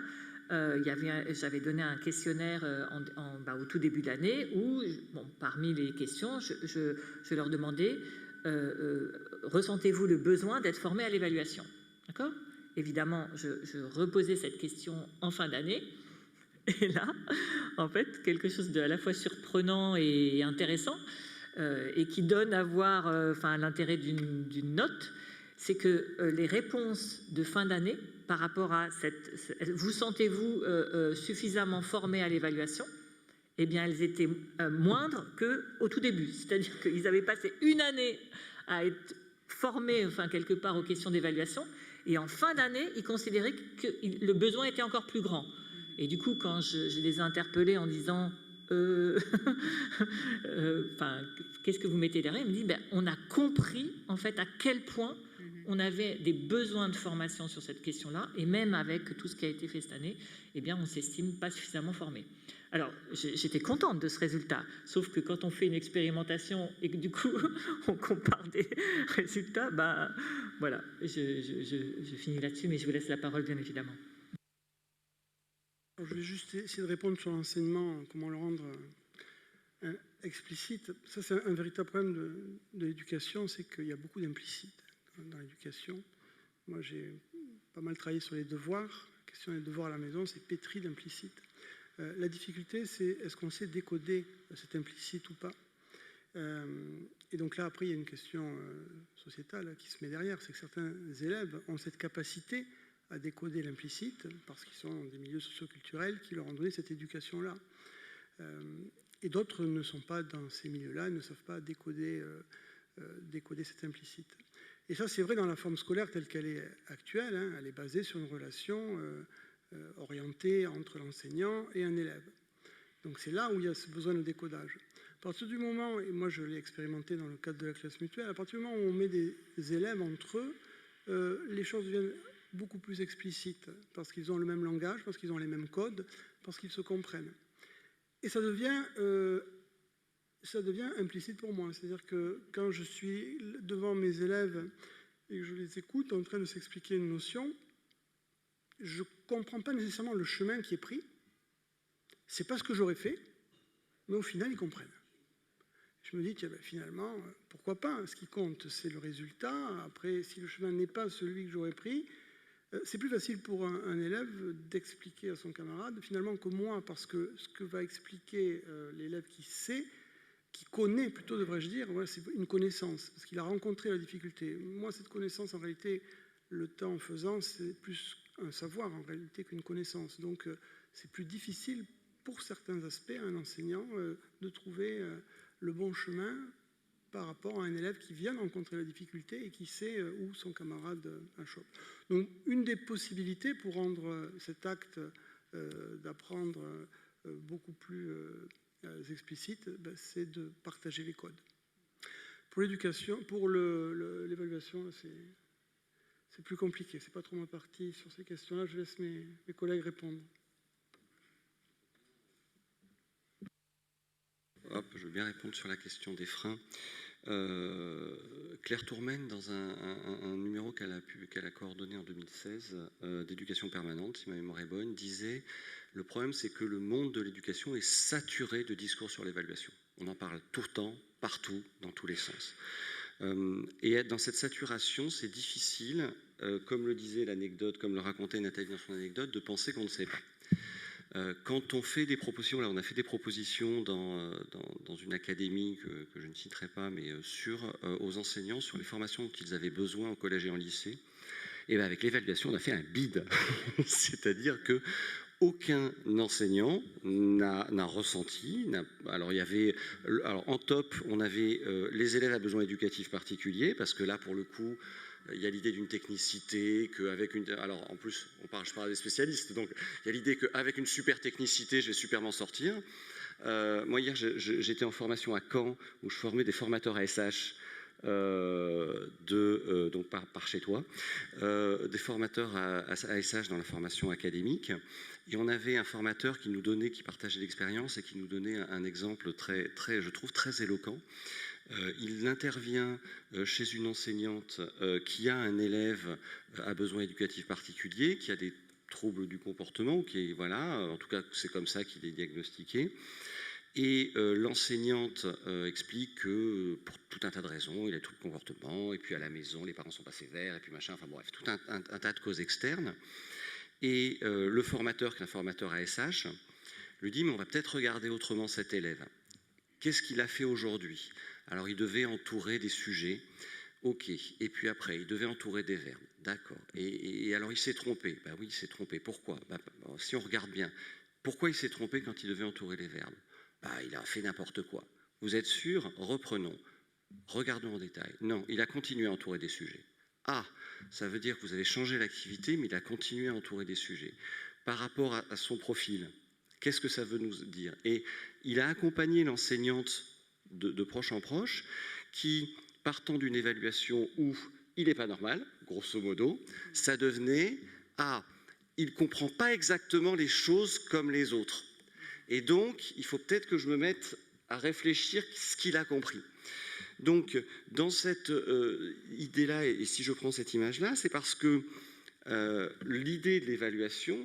j'avais donné un questionnaire au tout début de l'année où, parmi les questions, je leur demandais ressentez-vous le besoin d'être formé à l'évaluation? D'accord? Évidemment, je reposais cette question en fin d'année. Et là, en fait, quelque chose de à la fois surprenant et intéressant, et qui donne à voir l'intérêt d'une note, c'est que les réponses de fin d'année par rapport à vous sentez-vous suffisamment formé à l'évaluation? Eh bien, elles étaient moindres qu'au tout début. C'est-à-dire qu'ils avaient passé une année à être formés, quelque part, aux questions d'évaluation, et en fin d'année, ils considéraient que le besoin était encore plus grand. Et du coup, quand je les ai interpellés en disant qu'est-ce que vous mettez derrière, ils me disent on a compris en fait à quel point on avait des besoins de formation sur cette question-là, et même avec tout ce qui a été fait cette année, eh bien, on ne s'estime pas suffisamment formé. Alors, j'étais contente de ce résultat, sauf que quand on fait une expérimentation et que du coup, on compare des résultats, voilà, je finis là-dessus, mais je vous laisse la parole, bien évidemment. Je vais juste essayer de répondre sur l'enseignement, comment le rendre explicite. Ça, c'est un véritable problème de l'éducation, c'est qu'il y a beaucoup d'implicite dans l'éducation. Moi, j'ai pas mal travaillé sur les devoirs. La question des devoirs à la maison, c'est pétri d'implicite. La difficulté, c'est est-ce qu'on sait décoder cet implicite ou pas? Et donc là, après, il y a une question sociétale qui se met derrière. C'est que certains élèves ont cette capacité à décoder l'implicite parce qu'ils sont dans des milieux socioculturels qui leur ont donné cette éducation-là. Et d'autres ne sont pas dans ces milieux-là, ne savent pas décoder cet implicite. Et ça, c'est vrai dans la forme scolaire telle qu'elle est actuelle. Elle est basée sur une relation orientée entre l'enseignant et un élève. Donc c'est là où il y a ce besoin de décodage. À partir du moment, et moi je l'ai expérimenté dans le cadre de la classe mutuelle, à partir du moment où on met des élèves entre eux, les choses deviennent beaucoup plus explicites parce qu'ils ont le même langage, parce qu'ils ont les mêmes codes, parce qu'ils se comprennent. Et ça devient implicite pour moi. C'est-à-dire que quand je suis devant mes élèves et que je les écoute en train de s'expliquer une notion, je ne comprends pas nécessairement le chemin qui est pris. Ce n'est pas ce que j'aurais fait, mais au final, ils comprennent. Je me dis, tiens, ben, finalement, pourquoi pas? Ce qui compte, c'est le résultat. Après, si le chemin n'est pas celui que j'aurais pris, c'est plus facile pour un élève d'expliquer à son camarade, finalement, que moi, parce que ce que va expliquer l'élève qui sait, qui connaît, plutôt devrais-je dire, ouais, c'est une connaissance, parce qu'il a rencontré la difficulté. Moi, cette connaissance, en réalité, le temps en faisant, c'est plus un savoir, en réalité, qu'une connaissance. Donc, c'est plus difficile, pour certains aspects, à un enseignant, de trouver le bon chemin par rapport à un élève qui vient de rencontrer la difficulté et qui sait où son camarade achoppe. Donc, une des possibilités pour rendre cet acte d'apprendre beaucoup plus explicite, ben, c'est de partager les codes. Pour l'éducation, pour l'évaluation, c'est plus compliqué. C'est pas trop ma partie sur ces questions-là. Je laisse mes collègues répondre. Hop, je veux bien répondre sur la question des freins. Claire Tourmaine, dans un numéro qu'elle a coordonné en 2016 d'éducation permanente, si ma mémoire est bonne, disait « Le problème, c'est que le monde de l'éducation est saturé de discours sur l'évaluation. On en parle tout le temps, partout, dans tous les sens. Et dans cette saturation, c'est difficile, comme le disait l'anecdote, comme le racontait Nathalie dans son anecdote, de penser qu'on ne sait pas. Quand on fait des propositions, là on a fait des propositions dans une académie que je ne citerai pas, mais aux enseignants sur les formations dont ils avaient besoin au collège et en lycée, et bien avec l'évaluation on a fait un bide. C'est-à-dire que aucun enseignant n'a ressenti. Alors en top, on avait les élèves à besoins éducatifs particuliers, parce que là pour le coup, il y a l'idée d'une technicité, qu'avec une... Alors en plus, je parle des spécialistes, donc il y a l'idée qu'avec une super technicité, je vais super m'en sortir. Moi hier, j'étais en formation à Caen, où je formais des formateurs ASH, donc par chez toi, des formateurs à ASH dans la formation académique. Et on avait un formateur qui partageait l'expérience et qui nous donnait un exemple je trouve très éloquent. Il intervient chez une enseignante qui a un élève à besoins éducatifs particuliers, qui a des troubles du comportement, en tout cas c'est comme ça qu'il est diagnostiqué. Et l'enseignante explique que pour tout un tas de raisons, il a tout le comportement, et puis à la maison, les parents sont pas sévères, et puis machin, enfin bref, tout un tas de causes externes. Et le formateur, qui est un formateur ASH, lui dit, mais on va peut-être regarder autrement cet élève. Qu'est-ce qu'il a fait aujourd'hui? Alors, il devait entourer des sujets. OK. Et puis après, il devait entourer des verbes. D'accord. Et alors, il s'est trompé. Ben oui, il s'est trompé. Pourquoi? Si on regarde bien, pourquoi il s'est trompé quand il devait entourer les verbes? Il a fait n'importe quoi. Vous êtes sûr? Reprenons. Regardons en détail. Non, il a continué à entourer des sujets. Ah, ça veut dire que vous avez changé l'activité, mais il a continué à entourer des sujets. Par rapport à son profil, qu'est-ce que ça veut nous dire? Et il a accompagné l'enseignante de proche en proche, qui, partant d'une évaluation où il n'est pas normal, grosso modo, ça devenait « Ah, il ne comprend pas exactement les choses comme les autres. Et donc, il faut peut-être que je me mette à réfléchir ce qu'il a compris. » Donc, dans cette idée-là, et si je prends cette image-là, c'est parce que l'idée de l'évaluation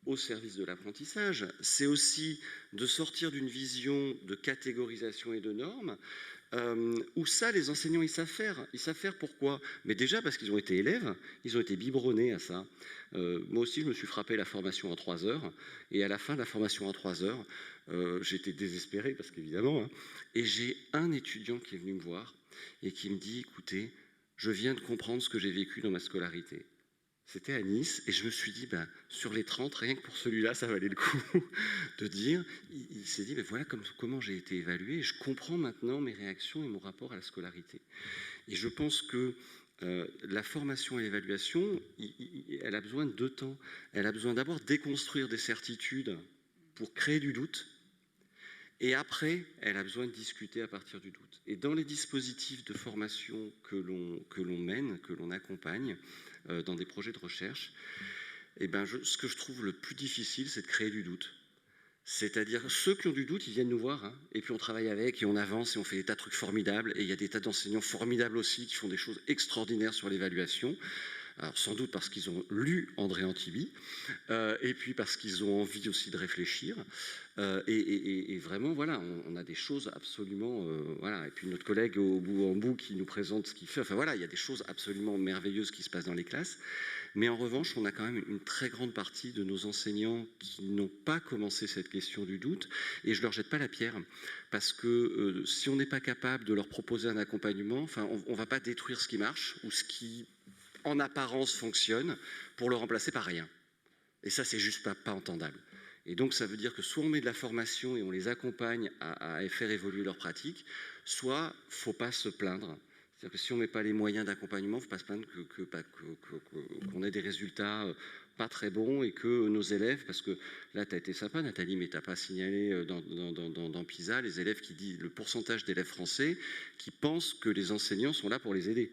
au service de l'apprentissage, c'est aussi de sortir d'une vision de catégorisation et de normes, où ça, les enseignants, ils savent faire. Ils savent faire pourquoi? Mais déjà parce qu'ils ont été élèves, ils ont été biberonnés à ça. Moi aussi, je me suis frappé la formation en 3 heures, et à la fin de la formation en 3 heures, j'étais désespéré, parce qu'évidemment, et j'ai un étudiant qui est venu me voir, et qui me dit, écoutez, je viens de comprendre ce que j'ai vécu dans ma scolarité. C'était à Nice, et je me suis dit, sur les 30, rien que pour celui-là, ça valait le coup de dire. Il s'est dit, voilà comment j'ai été évalué, et je comprends maintenant mes réactions et mon rapport à la scolarité. Et je pense que la formation et l'évaluation, elle a besoin de 2 temps. Elle a besoin d'abord de déconstruire des certitudes pour créer du doute, et après, elle a besoin de discuter à partir du doute. Et dans les dispositifs de formation que l'on mène, que l'on accompagne, dans des projets de recherche, ce que je trouve le plus difficile, c'est de créer du doute. C'est-à-dire, ceux qui ont du doute, ils viennent nous voir, hein, et puis on travaille avec, et on avance, et on fait des tas de trucs formidables, et il y a des tas d'enseignants formidables aussi qui font des choses extraordinaires sur l'évaluation. Alors, sans doute parce qu'ils ont lu André Antibi, et puis parce qu'ils ont envie aussi de réfléchir. Et vraiment, voilà, on a des choses absolument... voilà. Et puis notre collègue au bout en bout qui nous présente ce qu'il fait. Enfin voilà, il y a des choses absolument merveilleuses qui se passent dans les classes. Mais en revanche, on a quand même une très grande partie de nos enseignants qui n'ont pas commencé cette question du doute. Et je ne leur jette pas la pierre. Parce que si on n'est pas capable de leur proposer un accompagnement, enfin, on ne va pas détruire ce qui marche ou ce qui... en apparence fonctionne pour le remplacer par rien. Et ça, c'est juste pas entendable. Et donc, ça veut dire que soit on met de la formation et on les accompagne à faire évoluer leur pratique, soit il ne faut pas se plaindre. C'est-à-dire que si on ne met pas les moyens d'accompagnement, il ne faut pas se plaindre qu'on ait des résultats pas très bons et que nos élèves, parce que là, tu as été sympa, Nathalie, mais tu n'as pas signalé dans PISA les élèves qui disent, le pourcentage d'élèves français qui pensent que les enseignants sont là pour les aider.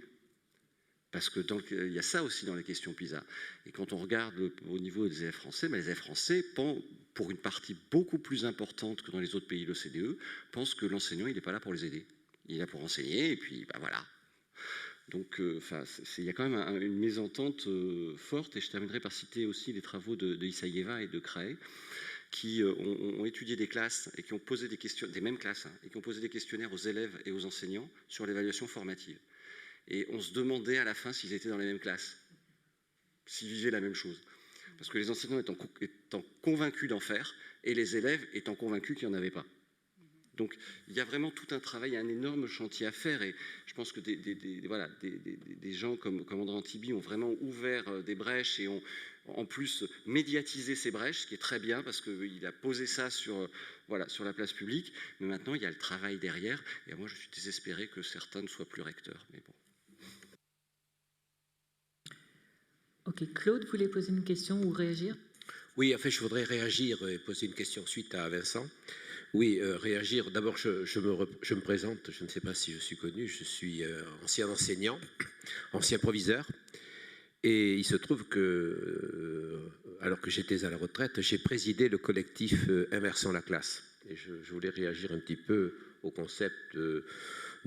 Parce que il y a ça aussi dans les questions PISA. Et quand on regarde au niveau des élèves français, les élèves français, pour une partie beaucoup plus importante que dans les autres pays de l'OCDE, pensent que l'enseignant, il n'est pas là pour les aider. Il est là pour enseigner, et puis voilà. Donc, il y a quand même une mésentente forte, et je terminerai par citer aussi les travaux de Isaïeva et de Crae, qui ont étudié des classes et qui ont posé des questions, des mêmes classes, hein, et qui ont posé des questionnaires aux élèves et aux enseignants sur l'évaluation formative. Et on se demandait à la fin s'ils étaient dans les mêmes classes, s'ils vivaient la même chose. Parce que les enseignants étant convaincus d'en faire, et les élèves étant convaincus qu'il n'y en avait pas. Donc il y a vraiment tout un travail, un énorme chantier à faire, et je pense que des gens comme André Antibi ont vraiment ouvert des brèches et ont en plus médiatisé ces brèches, ce qui est très bien parce qu'il a posé ça sur la place publique, mais maintenant il y a le travail derrière, et moi je suis désespéré que certains ne soient plus recteurs. Mais bon. Ok, Claude voulait poser une question ou réagir? Oui, en fait, je voudrais réagir et poser une question suite à Vincent. Oui, réagir. D'abord, je me présente, je ne sais pas si je suis connu, je suis ancien enseignant, ancien proviseur. Et il se trouve que, alors que j'étais à la retraite, j'ai présidé le collectif Inversons la classe. Et je voulais réagir un petit peu au concept de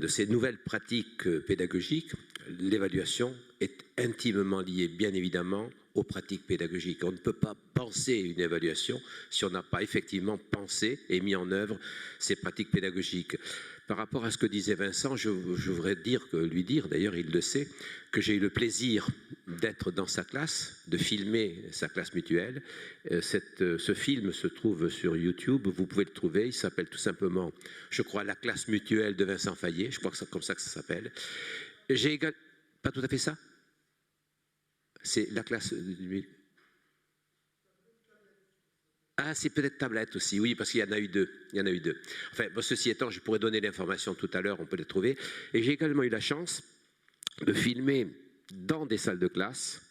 ces nouvelles pratiques pédagogiques. L'évaluation est intimement liée, bien évidemment, aux pratiques pédagogiques. On ne peut pas penser une évaluation si on n'a pas effectivement pensé et mis en œuvre ces pratiques pédagogiques. Par rapport à ce que disait Vincent, je voudrais lui dire, d'ailleurs il le sait, que j'ai eu le plaisir d'être dans sa classe, de filmer sa classe mutuelle. Ce film se trouve sur YouTube, vous pouvez le trouver, il s'appelle tout simplement, je crois, La classe mutuelle de Vincent Fayet, je crois que c'est comme ça que ça s'appelle. Pas tout à fait ça? C'est la classe... Ah, c'est peut-être tablette aussi, oui, parce qu'il y en a eu deux. Enfin, bon, ceci étant, je pourrais donner l'information tout à l'heure, on peut les trouver. Et j'ai également eu la chance de filmer dans des salles de classe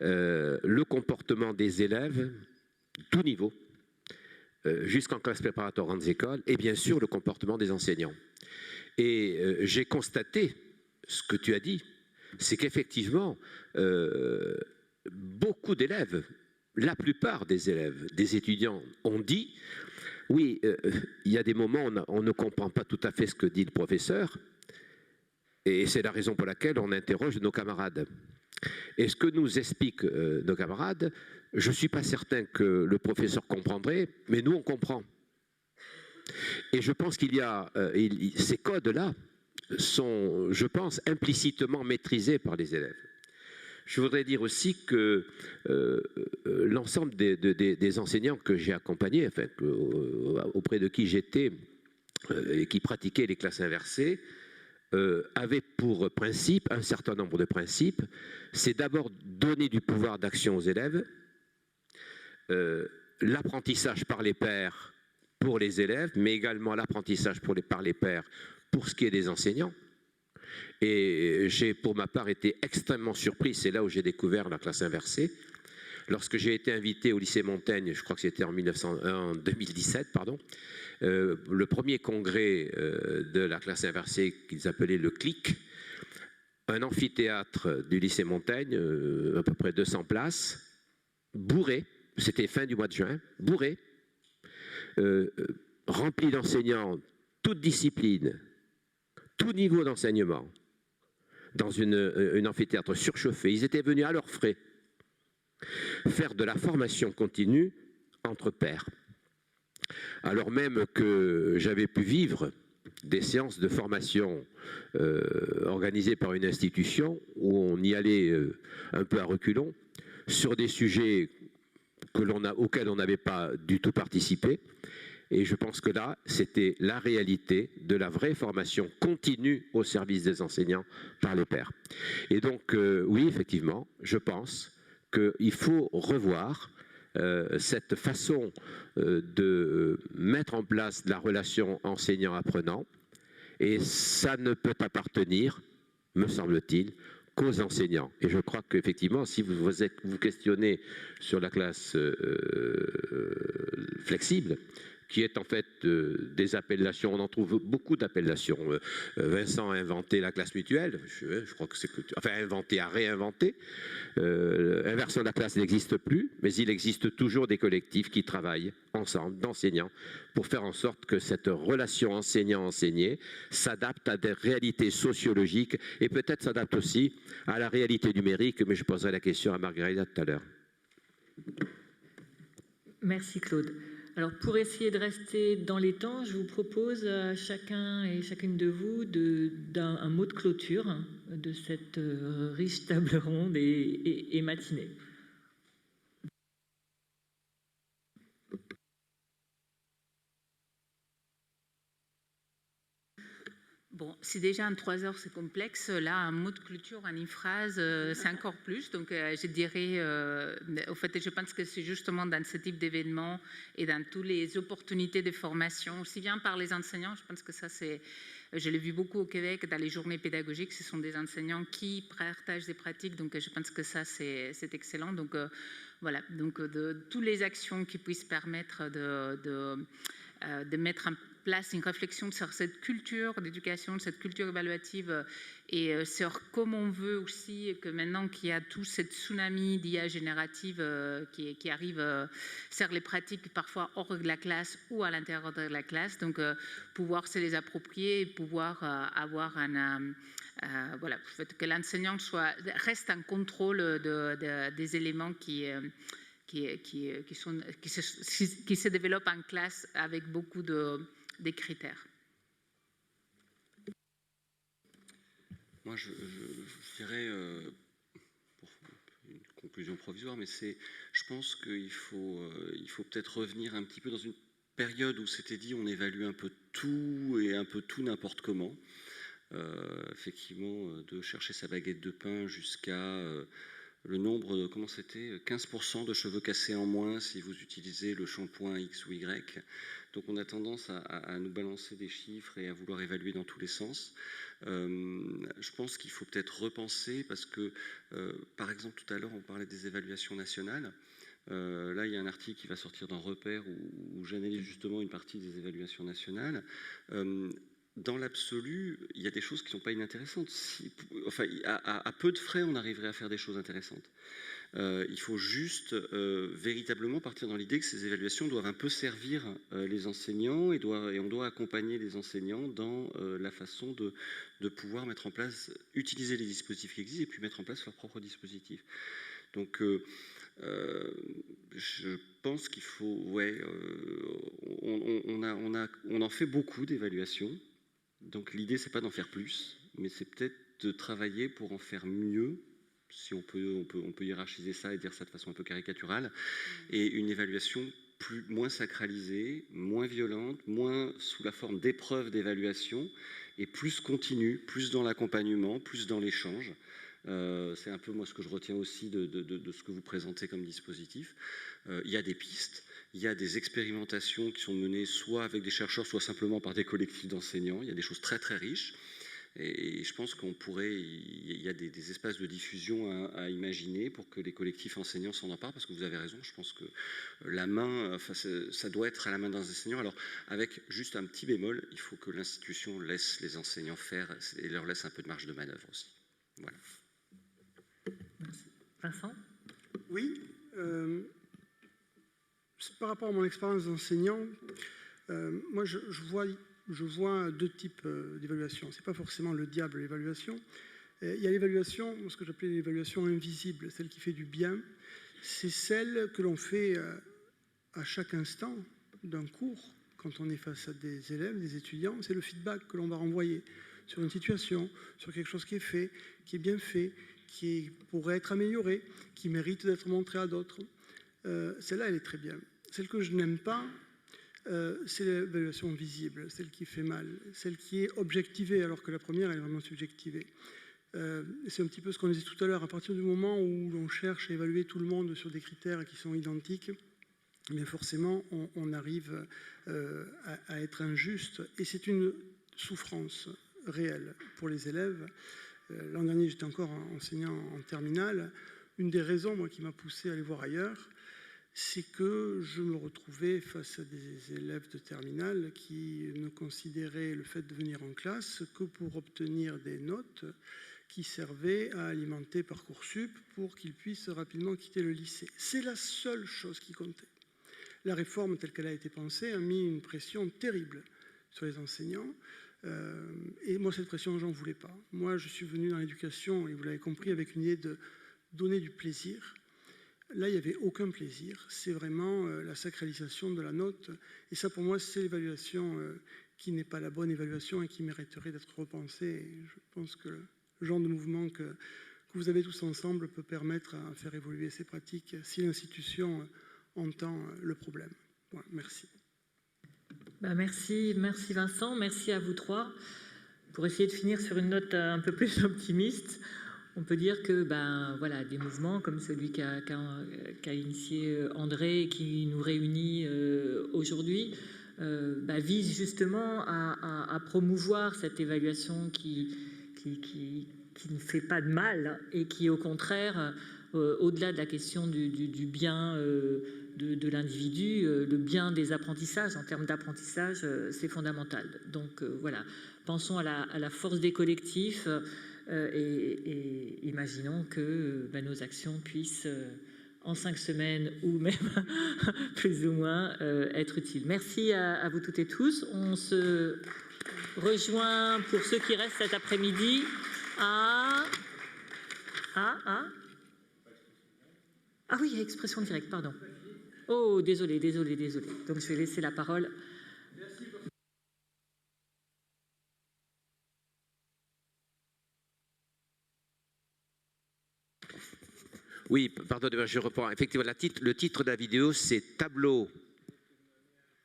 le comportement des élèves, tout niveau, jusqu'en classe préparatoire grandes écoles, et bien sûr le comportement des enseignants. Et j'ai constaté ce que tu as dit, c'est qu'effectivement, beaucoup d'élèves, la plupart des élèves, des étudiants ont dit, oui, il y a des moments où on ne comprend pas tout à fait ce que dit le professeur, et c'est la raison pour laquelle on interroge nos camarades. Et ce que nous expliquent nos camarades, je ne suis pas certain que le professeur comprendrait, mais nous on comprend. Et je pense qu'il y a ces codes-là sont, je pense, implicitement maîtrisés par les élèves. Je voudrais dire aussi que l'ensemble des enseignants que j'ai accompagnés, enfin, auprès de qui j'étais et qui pratiquaient les classes inversées, avaient pour principe, un certain nombre de principes. C'est d'abord donner du pouvoir d'action aux élèves, l'apprentissage par les pairs pour les élèves, mais également l'apprentissage par les pairs pour ce qui est des enseignants. Et j'ai pour ma part été extrêmement surpris, c'est là où j'ai découvert la classe inversée. Lorsque j'ai été invité au lycée Montaigne, je crois que c'était en 2017, pardon, le premier congrès de la classe inversée qu'ils appelaient le CLIC, un amphithéâtre du lycée Montaigne, à peu près 200 places, bourré, c'était fin du mois de juin, bourré, rempli d'enseignants, toute discipline, tout niveau d'enseignement, dans une amphithéâtre surchauffé. Ils étaient venus à leurs frais faire de la formation continue entre pairs. Alors même que j'avais pu vivre des séances de formation organisées par une institution où on y allait un peu à reculons sur des sujets auxquels on n'avait pas du tout participé. Et je pense que là, c'était la réalité de la vraie formation continue au service des enseignants par les pairs. Et donc, oui, effectivement, je pense qu'il faut revoir cette façon de mettre en place la relation enseignant-apprenant. Et ça ne peut appartenir, me semble-t-il, qu'aux enseignants. Et je crois qu'effectivement, si vous questionnez sur la classe flexible, qui est en fait des appellations, on en trouve beaucoup d'appellations. Vincent a inventé la classe mutuelle, je crois que c'est... Enfin, inventé, à réinventer. Inversion de la classe n'existe plus, mais il existe toujours des collectifs qui travaillent ensemble, d'enseignants, pour faire en sorte que cette relation enseignant-enseigné s'adapte à des réalités sociologiques et peut-être s'adapte aussi à la réalité numérique, mais je poserai la question à Margarida tout à l'heure. Merci Claude. Alors pour essayer de rester dans les temps, je vous propose à chacun et chacune de vous un mot de clôture de cette riche table ronde et matinée. Bon, si déjà en 3 heures c'est complexe, là, un mot de clôture en une phrase, c'est encore plus. Donc, je dirais, au fait, je pense que c'est justement dans ce type d'événement et dans toutes les opportunités de formation, aussi bien par les enseignants, je pense que ça, c'est... Je l'ai vu beaucoup au Québec, dans les journées pédagogiques, ce sont des enseignants qui partagent des pratiques, donc je pense que ça, c'est excellent. Donc, voilà, donc de toutes les actions qui puissent permettre de mettre en place une réflexion sur cette culture d'éducation, cette culture évaluative et sur comment on veut aussi que maintenant qu'il y a tout cette tsunami d'IA générative qui arrive sur les pratiques parfois hors de la classe ou à l'intérieur de la classe, donc pouvoir se les approprier et pouvoir avoir voilà, que l'enseignant reste en contrôle des éléments qui se développent en classe avec beaucoup des critères. Moi, je dirais, pour une conclusion provisoire, mais je pense qu'il faut peut-être revenir un petit peu dans une période où c'était dit on évalue un peu tout et un peu tout n'importe comment. Effectivement, de chercher sa baguette de pain jusqu'à... le nombre de, comment c'était, 15% de cheveux cassés en moins si vous utilisez le shampoing X ou Y. Donc on a tendance à nous balancer des chiffres et à vouloir évaluer dans tous les sens. Je pense qu'il faut peut-être repenser parce que, par exemple, tout à l'heure, on parlait des évaluations nationales. Là, il y a un article qui va sortir dans Repère où j'analyse justement une partie des évaluations nationales. Dans l'absolu, il y a des choses qui ne sont pas inintéressantes. Enfin, à peu de frais, on arriverait à faire des choses intéressantes. Il faut juste véritablement partir dans l'idée que ces évaluations doivent un peu servir les enseignants et on doit accompagner les enseignants dans la façon de pouvoir mettre en place, utiliser les dispositifs qui existent et puis mettre en place leurs propres dispositifs. Donc, je pense qu'il faut... Ouais, on en fait beaucoup d'évaluations. Donc l'idée, c'est pas d'en faire plus, mais c'est peut-être de travailler pour en faire mieux, si on peut hiérarchiser ça et dire ça de façon un peu caricaturale, et une évaluation moins sacralisée, moins violente, moins sous la forme d'épreuves d'évaluation, et plus continue, plus dans l'accompagnement, plus dans l'échange. C'est un peu moi ce que je retiens aussi de ce que vous présentez comme dispositif. Il y a des pistes. Il y a des expérimentations qui sont menées soit avec des chercheurs, soit simplement par des collectifs d'enseignants. Il y a des choses très très riches. Et je pense qu'on pourrait... Il y a des espaces de diffusion à imaginer pour que les collectifs enseignants s'en emparent, parce que vous avez raison, je pense que la main, enfin, ça doit être à la main d'un enseignant. Alors, avec juste un petit bémol, il faut que l'institution laisse les enseignants faire et leur laisse un peu de marge de manœuvre aussi. Voilà. Vincent ? Oui. par rapport à mon expérience d'enseignant, moi je vois deux types d'évaluation. Ce n'est pas forcément le diable l'évaluation. Il y a l'évaluation, ce que j'appelais l'évaluation invisible, celle qui fait du bien. C'est celle que l'on fait à chaque instant d'un cours, quand on est face à des élèves, des étudiants. C'est le feedback que l'on va renvoyer sur une situation, sur quelque chose qui est fait, qui est bien fait, qui pourrait être amélioré, qui mérite d'être montré à d'autres. Celle-là, elle est très bien. Celle que je n'aime pas, c'est l'évaluation visible, celle qui fait mal, celle qui est objectivée, alors que la première, elle est vraiment subjectivée. C'est un petit peu ce qu'on disait tout à l'heure. À partir du moment où l'on cherche à évaluer tout le monde sur des critères qui sont identiques, eh bien forcément, on arrive à être injuste. Et c'est une souffrance réelle pour les élèves. L'an dernier, j'étais encore enseignant en terminale. Une des raisons, moi, qui m'a poussé à aller voir ailleurs, c'est que je me retrouvais face à des élèves de terminale qui ne considéraient le fait de venir en classe que pour obtenir des notes qui servaient à alimenter Parcoursup pour qu'ils puissent rapidement quitter le lycée. C'est la seule chose qui comptait. La réforme telle qu'elle a été pensée a mis une pression terrible sur les enseignants. Et moi, cette pression, j'en voulais pas. Moi, je suis venu dans l'éducation, et vous l'avez compris, avec une idée de donner du plaisir. Là, il n'y avait aucun plaisir. C'est vraiment la sacralisation de la note. Et ça, pour moi, c'est l'évaluation qui n'est pas la bonne évaluation et qui mériterait d'être repensée. Et je pense que le genre de mouvement que vous avez tous ensemble peut permettre à faire évoluer ces pratiques si l'institution entend le problème. Voilà, merci. Merci Vincent, merci à vous trois. Pour essayer de finir sur une note un peu plus optimiste, on peut dire que voilà, des mouvements comme celui qu'a initié André et qui nous réunit aujourd'hui visent justement à promouvoir cette évaluation qui ne fait pas de mal et qui au contraire, au-delà de la question du bien de l'individu, le bien des apprentissages, en termes d'apprentissage, c'est fondamental. Donc voilà, pensons à la force des collectifs et imaginons que nos actions puissent, en 5 semaines ou même plus ou moins, être utiles. Merci à vous toutes et tous. On se rejoint pour ceux qui restent cet après-midi Ah oui, il y a expression directe, pardon. Oh, désolé. Donc je vais laisser la parole. Oui, pardonnez-moi, je reprends. Effectivement, le titre de la vidéo, c'est Tableau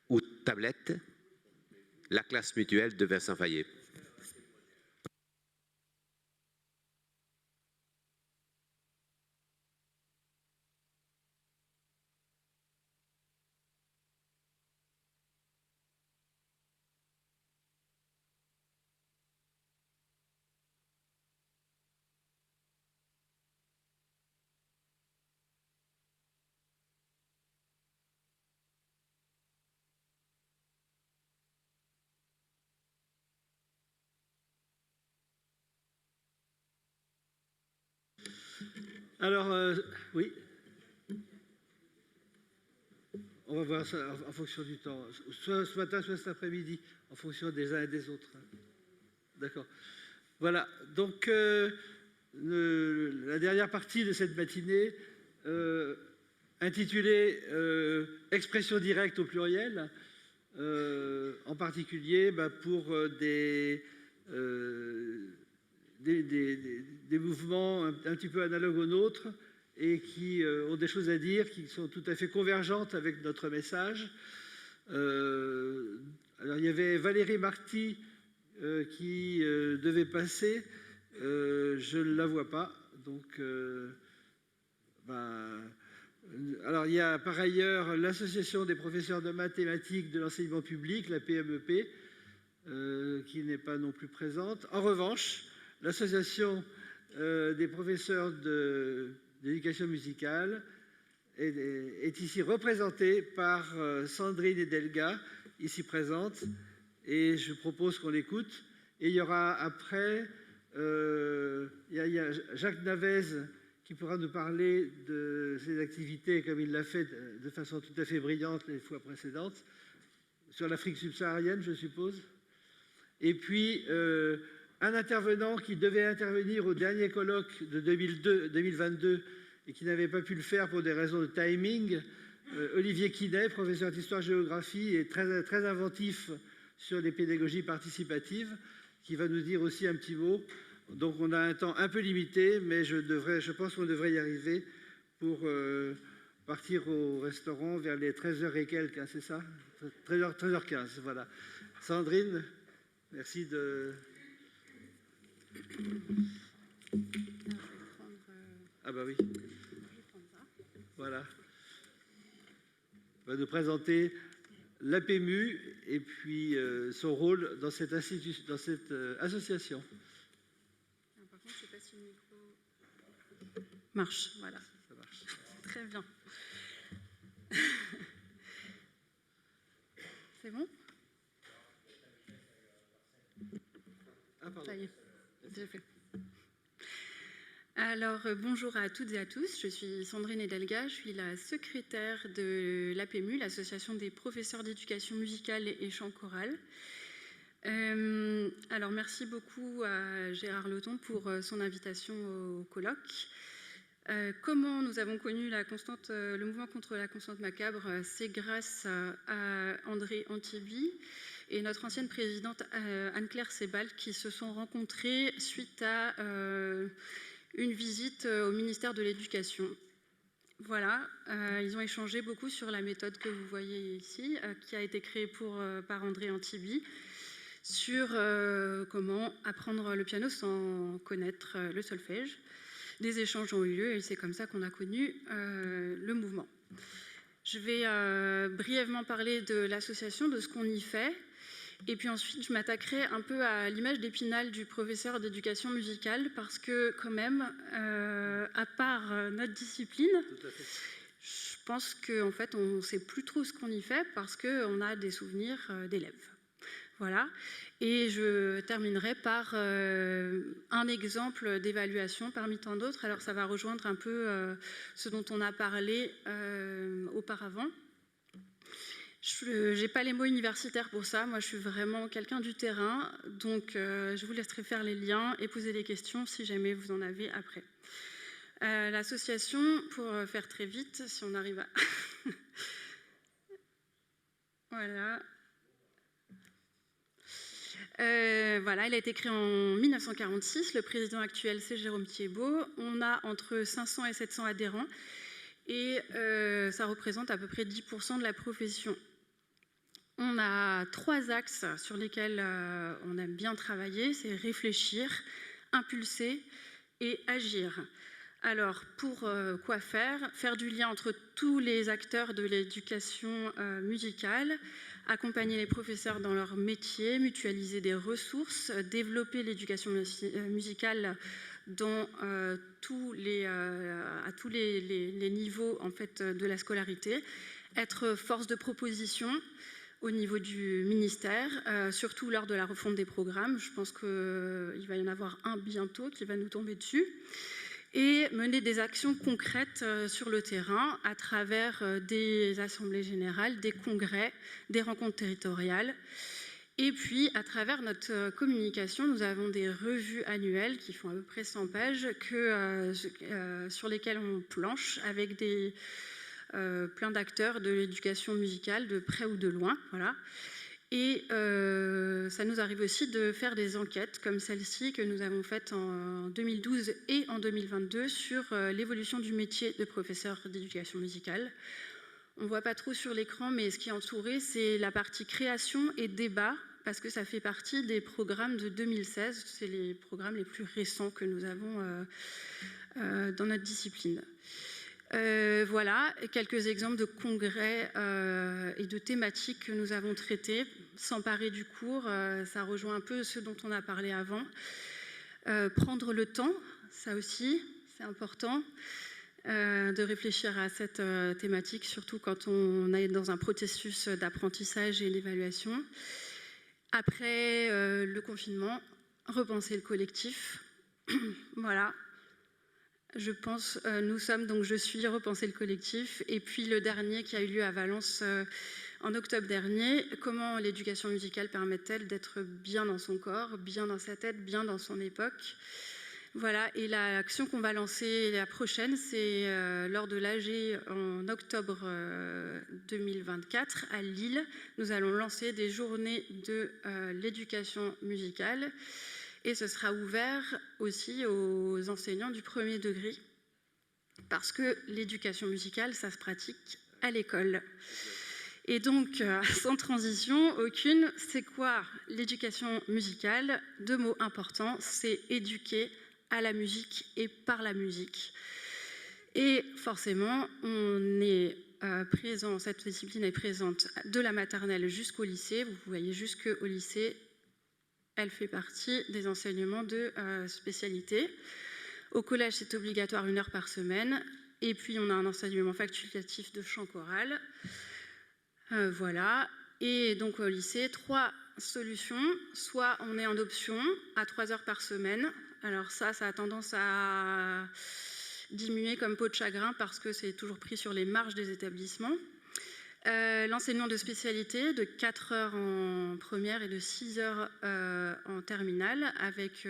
ou tablette, la classe mutuelle de Vincent Fayet. Alors, oui. On va voir ça en fonction du temps. Soit ce matin, soit cet après-midi, en fonction des uns et des autres. D'accord. Voilà. Donc, la dernière partie de cette matinée, intitulée Expression directe au pluriel, en particulier pour des mouvements un petit peu analogues aux nôtres et qui ont des choses à dire qui sont tout à fait convergentes avec notre message. Alors, il y avait Valérie Marty qui devait passer. Je ne la vois pas. Donc, alors, il y a par ailleurs l'Association des professeurs de mathématiques de l'enseignement public, la PMEP, qui n'est pas non plus présente. En revanche, l'Association des professeurs d'éducation musicale est ici représentée par Sandrine Edelga, ici présente, et je propose qu'on l'écoute. Et il y aura après, il y a Jacques Navez qui pourra nous parler de ses activités, comme il l'a fait de façon tout à fait brillante les fois précédentes, sur l'Afrique subsaharienne, je suppose. Et puis, un intervenant qui devait intervenir au dernier colloque de 2022 et qui n'avait pas pu le faire pour des raisons de timing, Olivier Quinet, professeur d'histoire-géographie et très, très inventif sur les pédagogies participatives, qui va nous dire aussi un petit mot. Donc on a un temps un peu limité, mais je pense qu'on devrait y arriver pour partir au restaurant vers les 13h et quelques, hein, c'est ça 13h15, voilà. Sandrine, merci de... Ah bah oui. Voilà. On va nous présenter l'APMU et puis son rôle dans cette association. Par contre, je ne sais pas si le micro marche. Voilà. Ça marche. Très bien. C'est bon? Ah, pardon. Ça y est, c'est fait. Alors, bonjour à toutes et à tous. Je suis Sandrine Edelga, je suis la secrétaire de l'APMU, l'Association des professeurs d'éducation musicale et chant choral. Alors, merci beaucoup à Gérard Leton pour son invitation au colloque. Comment nous avons connu le mouvement contre la constante macabre? C'est grâce à André Antibi et notre ancienne présidente Anne-Claire Sebal qui se sont rencontrés suite à une visite au ministère de l'Éducation. Voilà, ils ont échangé beaucoup sur la méthode que vous voyez ici, qui a été créée par André Antibi, sur comment apprendre le piano sans connaître le solfège. Des échanges ont eu lieu et c'est comme ça qu'on a connu le mouvement. Je vais brièvement parler de l'association, de ce qu'on y fait. Et puis ensuite, je m'attaquerai un peu à l'image d'Épinal du professeur d'éducation musicale parce que quand même, à part notre discipline, je pense qu'en fait, on ne sait plus trop ce qu'on y fait parce qu'on a des souvenirs d'élèves. Voilà. Et je terminerai par un exemple d'évaluation parmi tant d'autres. Alors ça va rejoindre un peu ce dont on a parlé auparavant. Je n'ai pas les mots universitaires pour ça. Moi, je suis vraiment quelqu'un du terrain. Donc, je vous laisserai faire les liens et poser des questions si jamais vous en avez après. L'association, pour faire très vite, si on arrive à... Voilà. Voilà, elle a été créée en 1946. Le président actuel, c'est Jérôme Thiebaud. On a entre 500 et 700 adhérents. Et ça représente à peu près 10% de la profession. On a 3 axes sur lesquels on aime bien travailler, c'est réfléchir, impulser et agir. Alors, pour quoi faire? Faire du lien entre tous les acteurs de l'éducation musicale, accompagner les professeurs dans leur métier, mutualiser des ressources, développer l'éducation musicale dans à tous les niveaux en fait, de la scolarité, être force de proposition au niveau du ministère, surtout lors de la refonte des programmes. Je pense qu'il va y en avoir un bientôt qui va nous tomber dessus. Et mener des actions concrètes sur le terrain à travers des assemblées générales, des congrès, des rencontres territoriales. Et puis, à travers notre communication, nous avons des revues annuelles qui font à peu près 100 pages sur lesquelles on planche avec plein d'acteurs de l'éducation musicale, de près ou de loin. Voilà. Et ça nous arrive aussi de faire des enquêtes comme celle-ci que nous avons faite en 2012 et en 2022 sur l'évolution du métier de professeur d'éducation musicale. On ne voit pas trop sur l'écran, mais ce qui est entouré, c'est la partie création et débat, parce que ça fait partie des programmes de 2016. C'est les programmes les plus récents que nous avons dans notre discipline. Voilà, quelques exemples de congrès et de thématiques que nous avons traitées. S'emparer du cours, ça rejoint un peu ce dont on a parlé avant. Prendre le temps, ça aussi, c'est important. De réfléchir à cette thématique, surtout quand on est dans un processus d'apprentissage et d'évaluation. Après le confinement, repenser le collectif. Voilà. Je pense, je suis Repenser le collectif, et puis le dernier qui a eu lieu à Valence en octobre dernier, comment l'éducation musicale permet-elle d'être bien dans son corps, bien dans sa tête, bien dans son époque. Voilà, et l'action qu'on va lancer la prochaine, c'est lors de l'AG en octobre 2024 à Lille. Nous allons lancer des journées de l'éducation musicale. Et ce sera ouvert aussi aux enseignants du premier degré, parce que l'éducation musicale, ça se pratique à l'école. Et donc, sans transition aucune, c'est quoi l'éducation musicale? 2 mots importants, c'est éduquer à la musique et par la musique. Et forcément, on est présent, cette discipline est présente de la maternelle jusqu'au lycée. Vous voyez jusqu'au lycée, elle fait partie des enseignements de spécialité. Au collège, c'est obligatoire 1 heure par semaine. Et puis, on a un enseignement facultatif de chant choral. Voilà. Et donc, au lycée, 3 solutions. Soit on est en option à 3 heures par semaine. Alors ça a tendance à diminuer comme peau de chagrin parce que c'est toujours pris sur les marges des établissements. L'enseignement de spécialité de 4 heures en première et de 6 heures en terminale, avec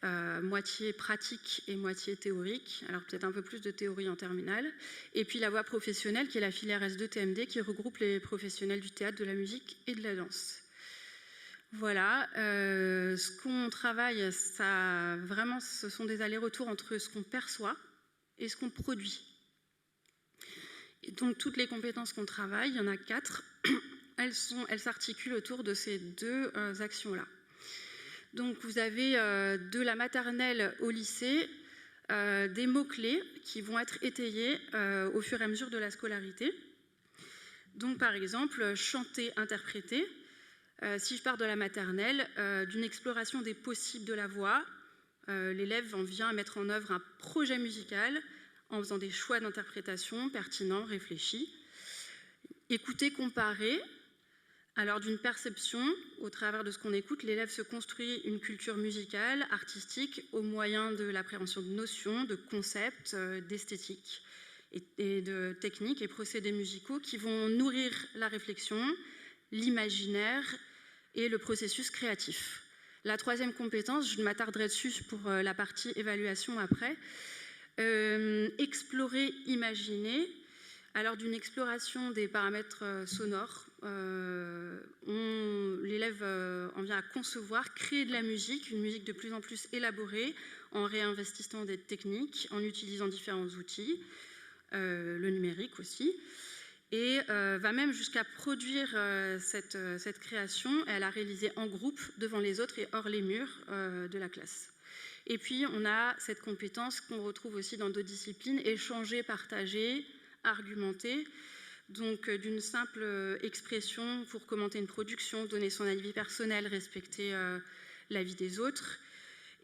moitié pratique et moitié théorique, alors peut-être un peu plus de théorie en terminale. Et puis la voie professionnelle, qui est la filière S2TMD, qui regroupe les professionnels du théâtre, de la musique et de la danse. Voilà, ce qu'on travaille, ça, vraiment, ce sont des allers-retours entre ce qu'on perçoit et ce qu'on produit. Et donc toutes les compétences qu'on travaille, il y en a 4, elles s'articulent autour de ces 2 actions-là. Donc vous avez de la maternelle au lycée des mots-clés qui vont être étayés au fur et à mesure de la scolarité. Donc par exemple, chanter, interpréter. Si je pars de la maternelle, d'une exploration des possibles de la voix, l'élève en vient à mettre en œuvre un projet musical en faisant des choix d'interprétation pertinents, réfléchis. Écouter, comparer. Alors d'une perception, au travers de ce qu'on écoute, l'élève se construit une culture musicale, artistique, au moyen de l'appréhension de notions, de concepts, d'esthétique et de techniques et procédés musicaux qui vont nourrir la réflexion, l'imaginaire et le processus créatif. La 3e compétence, je m'attarderai dessus pour la partie évaluation après. Explorer, imaginer. Alors d'une exploration des paramètres sonores, l'élève en vient à concevoir, créer de la musique, une musique de plus en plus élaborée, en réinvestissant des techniques, en utilisant différents outils, le numérique aussi, et va même jusqu'à produire cette création et à la réaliser en groupe devant les autres et hors les murs de la classe. Et puis on a cette compétence qu'on retrouve aussi dans d'autres disciplines, échanger, partager, argumenter. Donc d'une simple expression pour commenter une production, donner son avis personnel, respecter l'avis des autres,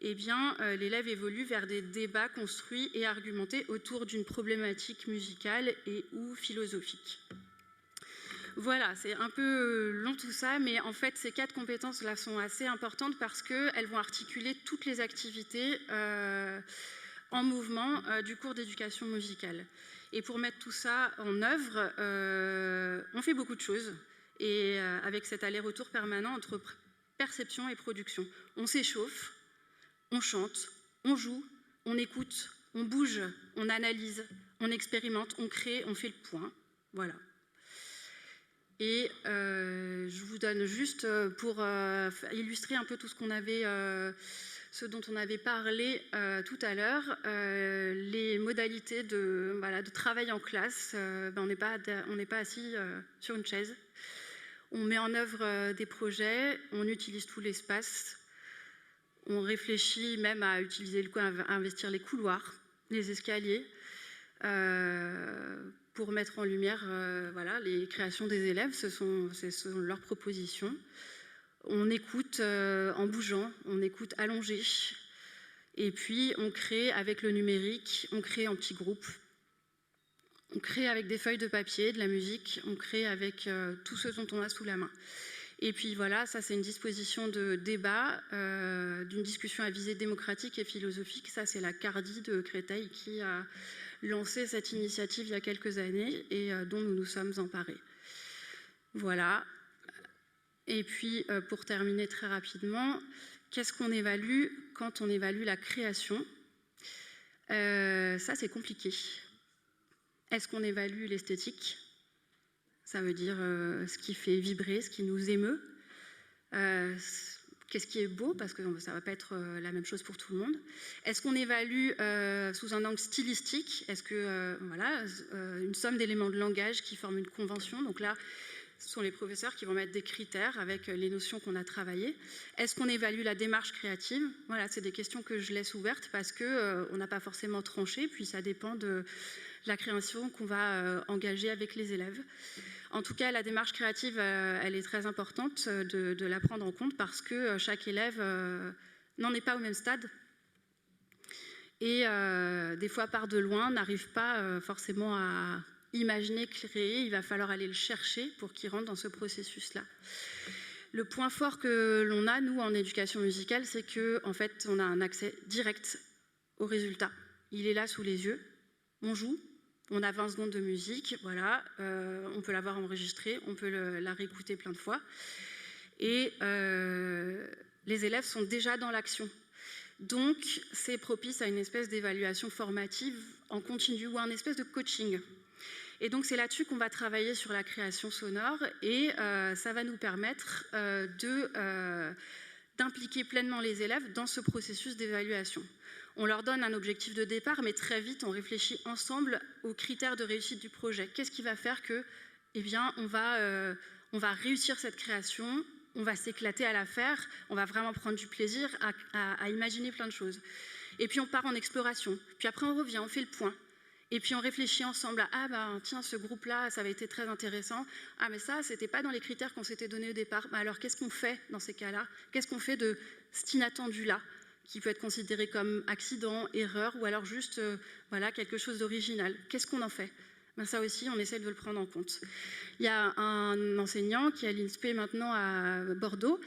eh bien l'élève évolue vers des débats construits et argumentés autour d'une problématique musicale et ou philosophique. Voilà, c'est un peu long tout ça, mais en fait ces 4 compétences-là sont assez importantes parce qu'elles vont articuler toutes les activités en mouvement du cours d'éducation musicale. Et pour mettre tout ça en œuvre, on fait beaucoup de choses, et avec cet aller-retour permanent entre perception et production. On s'échauffe, on chante, on joue, on écoute, on bouge, on analyse, on expérimente, on crée, on fait le point. Voilà. Et je vous donne juste pour illustrer un peu tout ce qu'on avait... ce dont on avait parlé tout à l'heure, les modalités de travail en classe, on n'est pas assis sur une chaise. On met en œuvre des projets, on utilise tout l'espace, on réfléchit même à utiliser à investir les couloirs, les escaliers, pour mettre en lumière les créations des élèves, ce sont leurs propositions. On écoute en bougeant, on écoute allongé, et puis on crée avec le numérique, on crée en petits groupes, on crée avec des feuilles de papier, de la musique, on crée avec tout ce dont on a sous la main. Et puis voilà, ça c'est une disposition de débat, d'une discussion à visée démocratique et philosophique. Ça c'est la CARDI de Créteil qui a lancé cette initiative il y a quelques années et dont nous nous sommes emparés. Voilà. Et puis pour terminer très rapidement, qu'est-ce qu'on évalue quand on évalue la création ? Ça c'est compliqué. Est-ce qu'on évalue l'esthétique ? Ça veut dire ce qui fait vibrer, ce qui nous émeut. Qu'est-ce qui est beau, parce que ça ne va pas être la même chose pour tout le monde. Est-ce qu'on évalue sous un angle stylistique ? Est-ce que, voilà, une somme d'éléments de langage qui forment une convention. Donc là, ce sont les professeurs qui vont mettre des critères avec les notions qu'on a travaillées. Est-ce qu'on évalue la démarche créative ? Voilà, c'est des questions que je laisse ouvertes parce qu'on n'a pas forcément tranché, puis ça dépend de la création qu'on va engager avec les élèves. En tout cas, la démarche créative, elle est très importante de la prendre en compte parce que chaque élève n'en est pas au même stade et des fois part de loin, n'arrive pas forcément à imaginer, créer. Il va falloir aller le chercher pour qu'il rentre dans ce processus-là. Le point fort que l'on a, nous, en éducation musicale, c'est qu'en fait, on a un accès direct au résultat. Il est là sous les yeux, on joue. On a 20 secondes de musique, voilà, on peut l'avoir enregistrée, on peut la réécouter plein de fois. Et les élèves sont déjà dans l'action. Donc, c'est propice à une espèce d'évaluation formative en continu ou à un espèce de coaching. Et donc, c'est là-dessus qu'on va travailler sur la création sonore et ça va nous permettre d'impliquer pleinement les élèves dans ce processus d'évaluation. On leur donne un objectif de départ, mais très vite, on réfléchit ensemble aux critères de réussite du projet. Qu'est-ce qui va faire que, eh bien, on va réussir cette création, on va s'éclater à la faire, on va vraiment prendre du plaisir à imaginer plein de choses. Et puis, on part en exploration. Puis après, on revient, on fait le point. Et puis, on réfléchit ensemble à « Ah, ben, tiens, ce groupe-là, ça avait été très intéressant. Ah, mais ça, c'était pas dans les critères qu'on s'était donnés au départ. Ben, alors, qu'est-ce qu'on fait dans ces cas-là ? Qu'est-ce qu'on fait de cet inattendu-là ? Qui peut être considéré comme accident, erreur, ou alors juste voilà, quelque chose d'original. Qu'est-ce qu'on en fait ? Ben ça aussi, on essaie de le prendre en compte. Il y a un enseignant qui est à l'INSPE maintenant à Bordeaux,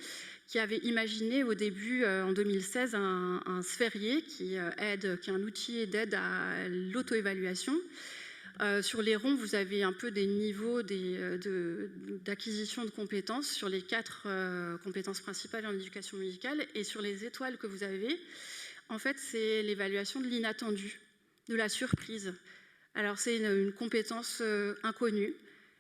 qui avait imaginé au début, en 2016, un sphérié qui est un outil d'aide à l'auto-évaluation. Sur les ronds, vous avez un peu des niveaux d'acquisition de compétences sur les 4 compétences principales en éducation musicale. Et sur les étoiles que vous avez, en fait, c'est l'évaluation de l'inattendu, de la surprise. Alors, c'est une compétence inconnue,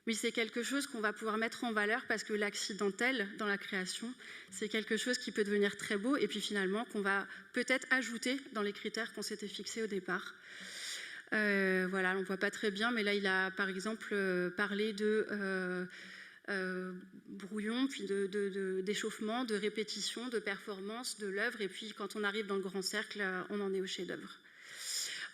mais c'est quelque chose qu'on va pouvoir mettre en valeur parce que l'accidentel dans la création, c'est quelque chose qui peut devenir très beau et puis finalement qu'on va peut-être ajouter dans les critères qu'on s'était fixés au départ. Voilà, on ne voit pas très bien, mais là, il a par exemple parlé de brouillon, puis d'échauffement, de répétition, de performance, de l'œuvre, et puis quand on arrive dans le grand cercle, on en est au chef-d'œuvre.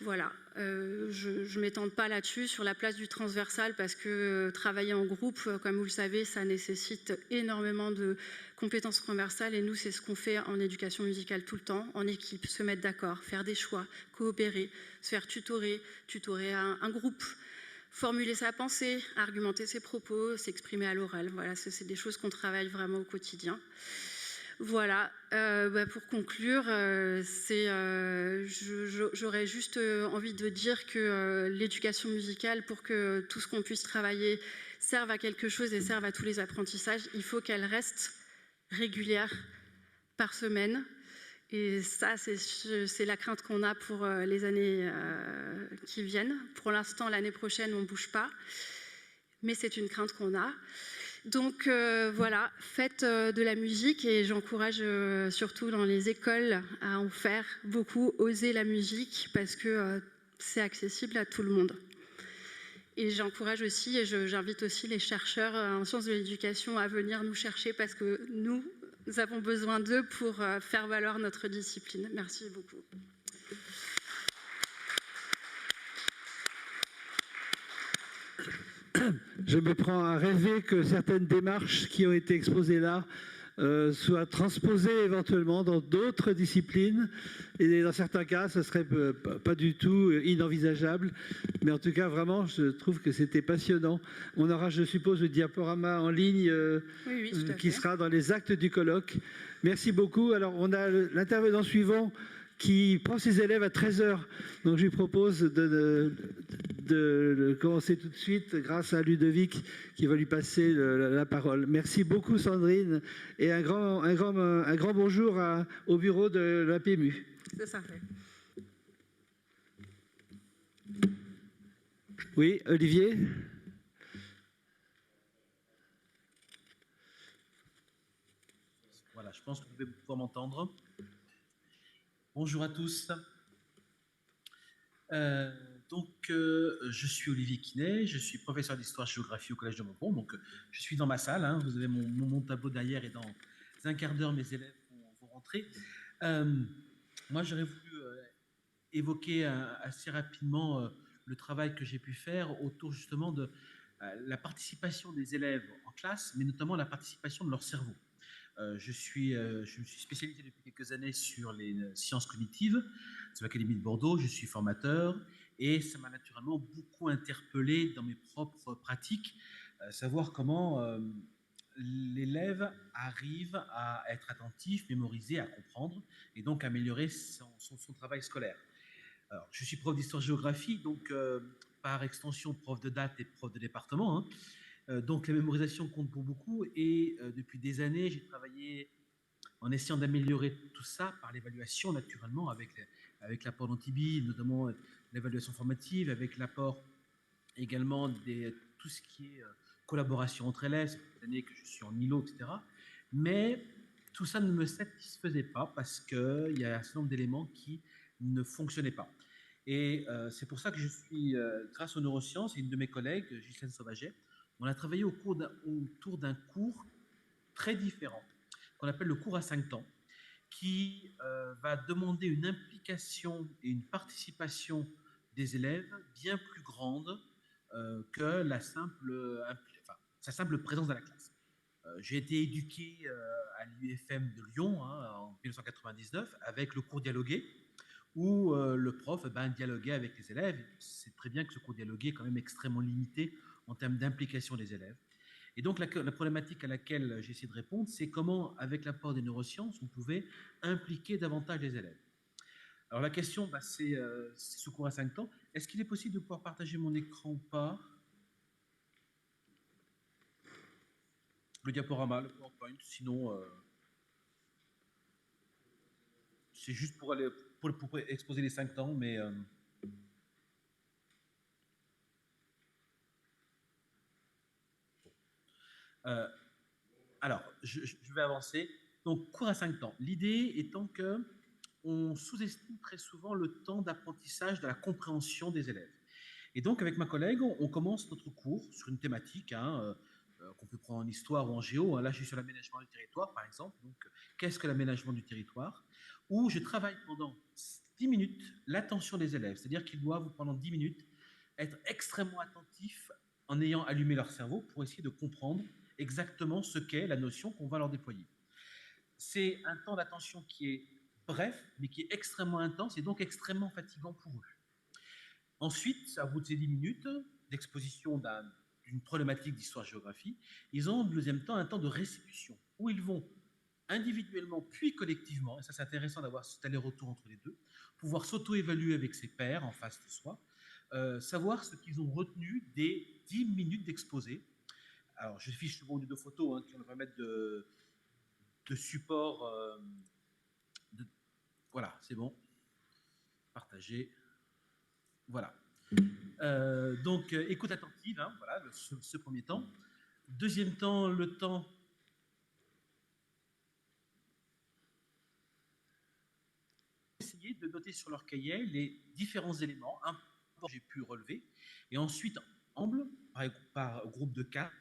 Voilà, je ne m'étends pas là-dessus, sur la place du transversal, parce que travailler en groupe, comme vous le savez, ça nécessite énormément de compétences transversales, et nous, c'est ce qu'on fait en éducation musicale tout le temps, en équipe, se mettre d'accord, faire des choix, coopérer, se faire tutorer un groupe, formuler sa pensée, argumenter ses propos, s'exprimer à l'oral. Voilà, c'est des choses qu'on travaille vraiment au quotidien. Voilà, pour conclure, j'aurais juste envie de dire que l'éducation musicale, pour que tout ce qu'on puisse travailler serve à quelque chose et serve à tous les apprentissages, il faut qu'elle reste régulière par semaine. Et ça, c'est la crainte qu'on a pour les années qui viennent. Pour l'instant, l'année prochaine, on ne bouge pas, mais c'est une crainte qu'on a. Donc voilà, faites de la musique et j'encourage surtout dans les écoles à en faire beaucoup, oser la musique parce que c'est accessible à tout le monde. Et j'encourage aussi et j'invite aussi les chercheurs en sciences de l'éducation à venir nous chercher parce que nous avons besoin d'eux pour faire valoir notre discipline. Merci beaucoup. Je me prends à rêver que certaines démarches qui ont été exposées là soit transposée éventuellement dans d'autres disciplines. Et dans certains cas, ce serait pas du tout inenvisageable. Mais en tout cas, vraiment, je trouve que c'était passionnant. On aura, je suppose, le diaporama en ligne Oui, tout à qui fait. sera dans les actes du colloque. Merci beaucoup. Alors, on a l'intervenant suivant qui prend ses élèves à 13 h. Donc, je lui propose de commencer tout de suite grâce à Ludovic qui va lui passer la parole. Merci beaucoup, Sandrine. Et un grand bonjour au bureau de la PMU. C'est ça. Oui, Olivier? Voilà, je pense que vous devez pouvoir m'entendre. Bonjour à tous. Je suis Olivier Quinet, je suis professeur d'histoire-géographie au Collège de Montbron. Donc, je suis dans ma salle. Hein, vous avez mon tableau derrière et dans un quart d'heure, mes élèves vont rentrer. Moi, j'aurais voulu évoquer assez rapidement le travail que j'ai pu faire autour justement de la participation des élèves en classe, mais notamment la participation de leur cerveau. Je me suis spécialisé depuis quelques années sur les sciences cognitives, sur l'Académie de Bordeaux, je suis formateur, et ça m'a naturellement beaucoup interpellé dans mes propres pratiques, savoir comment l'élève arrive à être attentif, mémoriser, à comprendre, et donc améliorer son travail scolaire. Alors, je suis prof d'histoire-géographie, donc par extension prof de date et prof de département, hein. Donc la mémorisation compte pour beaucoup et depuis des années, j'ai travaillé en essayant d'améliorer tout ça par l'évaluation naturellement avec l'apport d'Antibi, notamment l'évaluation formative, avec l'apport également de tout ce qui est collaboration entre élèves, ça fait des années que je suis en îlot, etc. Mais tout ça ne me satisfaisait pas parce qu'il y a un certain nombre d'éléments qui ne fonctionnaient pas. Et c'est pour ça que je suis, grâce aux neurosciences, et une de mes collègues, Ghislaine Sauvaget, on a travaillé autour d'un cours très différent, qu'on appelle le cours à 5 temps, qui va demander une implication et une participation des élèves bien plus grande que sa simple présence dans la classe. J'ai été éduqué à l'UFM de Lyon en 1999 avec le cours dialogué, où le prof dialoguait avec les élèves. C'est très bien que ce cours dialogué est quand même extrêmement limité en termes d'implication des élèves. Et donc, la problématique à laquelle j'ai essayé de répondre, c'est comment, avec l'apport des neurosciences, on pouvait impliquer davantage les élèves. Alors, la question, c'est ce cours à 5 temps. Est-ce qu'il est possible de pouvoir partager mon écran ou pas? Le diaporama, le PowerPoint, sinon, c'est juste pour exposer les 5 temps, mais... alors, je vais avancer. Donc, cours à 5 temps. L'idée étant qu'on sous-estime très souvent le temps d'apprentissage de la compréhension des élèves. Et donc, avec ma collègue, on commence notre cours sur une thématique qu'on peut prendre en histoire ou en géo. Là, je suis sur l'aménagement du territoire, par exemple. Donc, qu'est-ce que l'aménagement du territoire? Où je travaille pendant 10 minutes l'attention des élèves. C'est-à-dire qu'ils doivent, pendant 10 minutes, être extrêmement attentifs en ayant allumé leur cerveau pour essayer de comprendre exactement ce qu'est la notion qu'on va leur déployer. C'est un temps d'attention qui est bref, mais qui est extrêmement intense et donc extrêmement fatigant pour eux. Ensuite, à bout de ces 10 minutes d'exposition d'une problématique d'histoire-géographie, ils ont, au deuxième temps, un temps de restitution, où ils vont individuellement puis collectivement, et ça c'est intéressant d'avoir cet aller-retour entre les deux, pouvoir s'auto-évaluer avec ses pairs en face de soi, savoir ce qu'ils ont retenu des 10 minutes d'exposé. Alors, je fiche souvent une ou deux photos qui vont me permettre de support. Voilà, c'est bon. Partager. Voilà. Donc, écoute attentive, voilà, ce premier temps. Deuxième temps, le temps... Essayer de noter sur leur cahier les différents éléments que j'ai pu relever. Et ensuite, ensemble, par groupe de 4,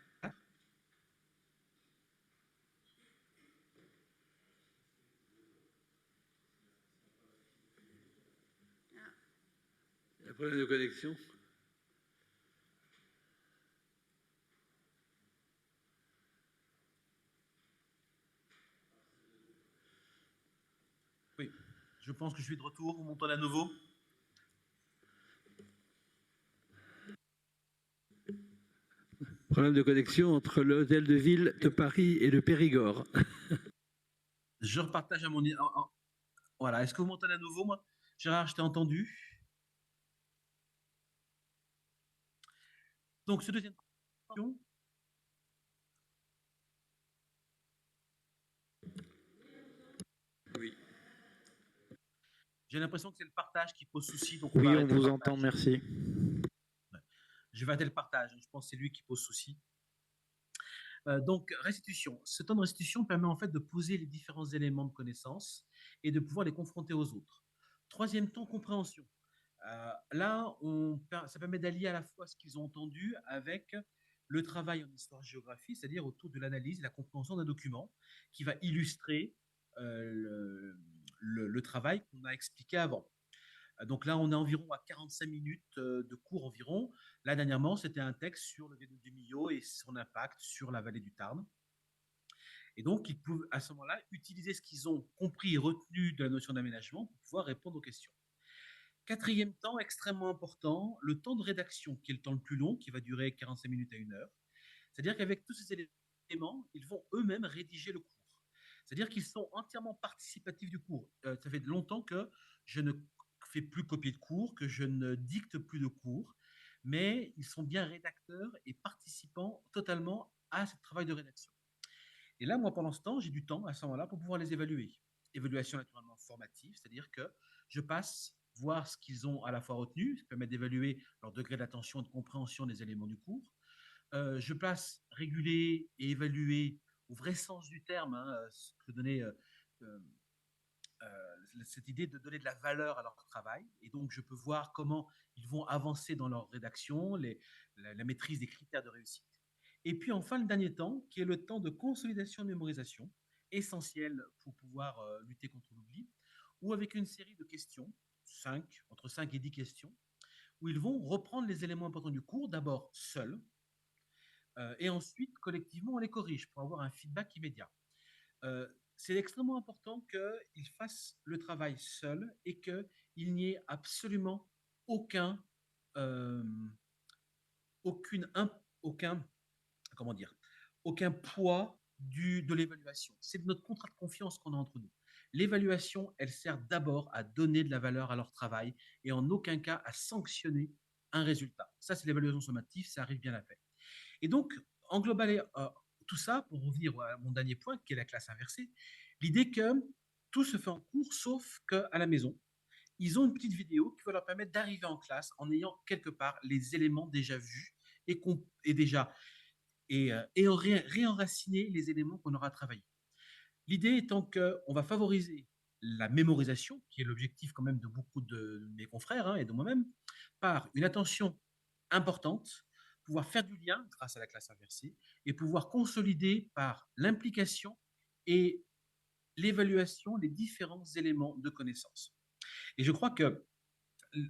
Un problème de connexion. Je pense que je suis de retour. Vous m'entendez à nouveau? Problème de connexion entre l'hôtel de ville de Paris et le Périgord. Je repartage à mon... Voilà, est-ce que vous m'entendez à nouveau, moi? Gérard, je t'ai entendu. Donc, ce deuxième question. Oui. J'ai l'impression que c'est le partage qui pose souci. Donc Oui, va on arrêter vous le entend, partage. merci. Je vais arrêter le partage. Je pense que c'est lui qui pose souci. Donc, restitution. Ce temps de restitution permet en fait de poser les différents éléments de connaissance et de pouvoir les confronter aux autres. Troisième temps, compréhension. Là, ça permet d'allier à la fois ce qu'ils ont entendu avec le travail en histoire-géographie, c'est-à-dire autour de l'analyse et la compréhension d'un document qui va illustrer le travail qu'on a expliqué avant. Donc là, on est environ à 45 minutes de cours environ. Là, dernièrement, c'était un texte sur le viaduc du Millau et son impact sur la vallée du Tarn. Et donc, ils peuvent à ce moment-là utiliser ce qu'ils ont compris et retenu de la notion d'aménagement pour pouvoir répondre aux questions. Quatrième temps, extrêmement important, le temps de rédaction, qui est le temps le plus long, qui va durer 45 minutes à 1 heure. C'est-à-dire qu'avec tous ces éléments, ils vont eux-mêmes rédiger le cours. C'est-à-dire qu'ils sont entièrement participatifs du cours. Ça fait longtemps que je ne fais plus copier de cours, que je ne dicte plus de cours, mais ils sont bien rédacteurs et participants totalement à ce travail de rédaction. Et là, moi, pendant ce temps, j'ai du temps à ce moment-là pour pouvoir les évaluer. Évaluation naturellement formative, c'est-à-dire que je passe voir ce qu'ils ont à la fois retenu, ça permet d'évaluer leur degré d'attention et de compréhension des éléments du cours. Je passe réguler et évaluer au vrai sens du terme, ce que donnait cette idée de donner de la valeur à leur travail. Et donc, je peux voir comment ils vont avancer dans leur rédaction, la maîtrise des critères de réussite. Et puis enfin, le dernier temps, qui est le temps de consolidation et de mémorisation, essentiel pour pouvoir lutter contre l'oubli, ou avec une série de questions, entre 5 et 10 questions, où ils vont reprendre les éléments importants du cours, d'abord seuls, et ensuite, collectivement, on les corrige pour avoir un feedback immédiat. C'est extrêmement important qu'ils fassent le travail seuls et qu'il n'y ait absolument aucun poids de l'évaluation. C'est notre contrat de confiance qu'on a entre nous. L'évaluation, elle sert d'abord à donner de la valeur à leur travail et en aucun cas à sanctionner un résultat. Ça, c'est l'évaluation sommative, ça arrive bien après. Et donc, en global, tout ça, pour revenir à mon dernier point, qui est la classe inversée, l'idée que tout se fait en cours, sauf qu'à la maison, ils ont une petite vidéo qui va leur permettre d'arriver en classe en ayant quelque part les éléments déjà vus et réenraciner les éléments qu'on aura travaillés. L'idée étant qu'on va favoriser la mémorisation, qui est l'objectif quand même de beaucoup de mes confrères et de moi-même, par une attention importante, pouvoir faire du lien grâce à la classe inversée et pouvoir consolider par l'implication et l'évaluation les différents éléments de connaissance. Et je crois que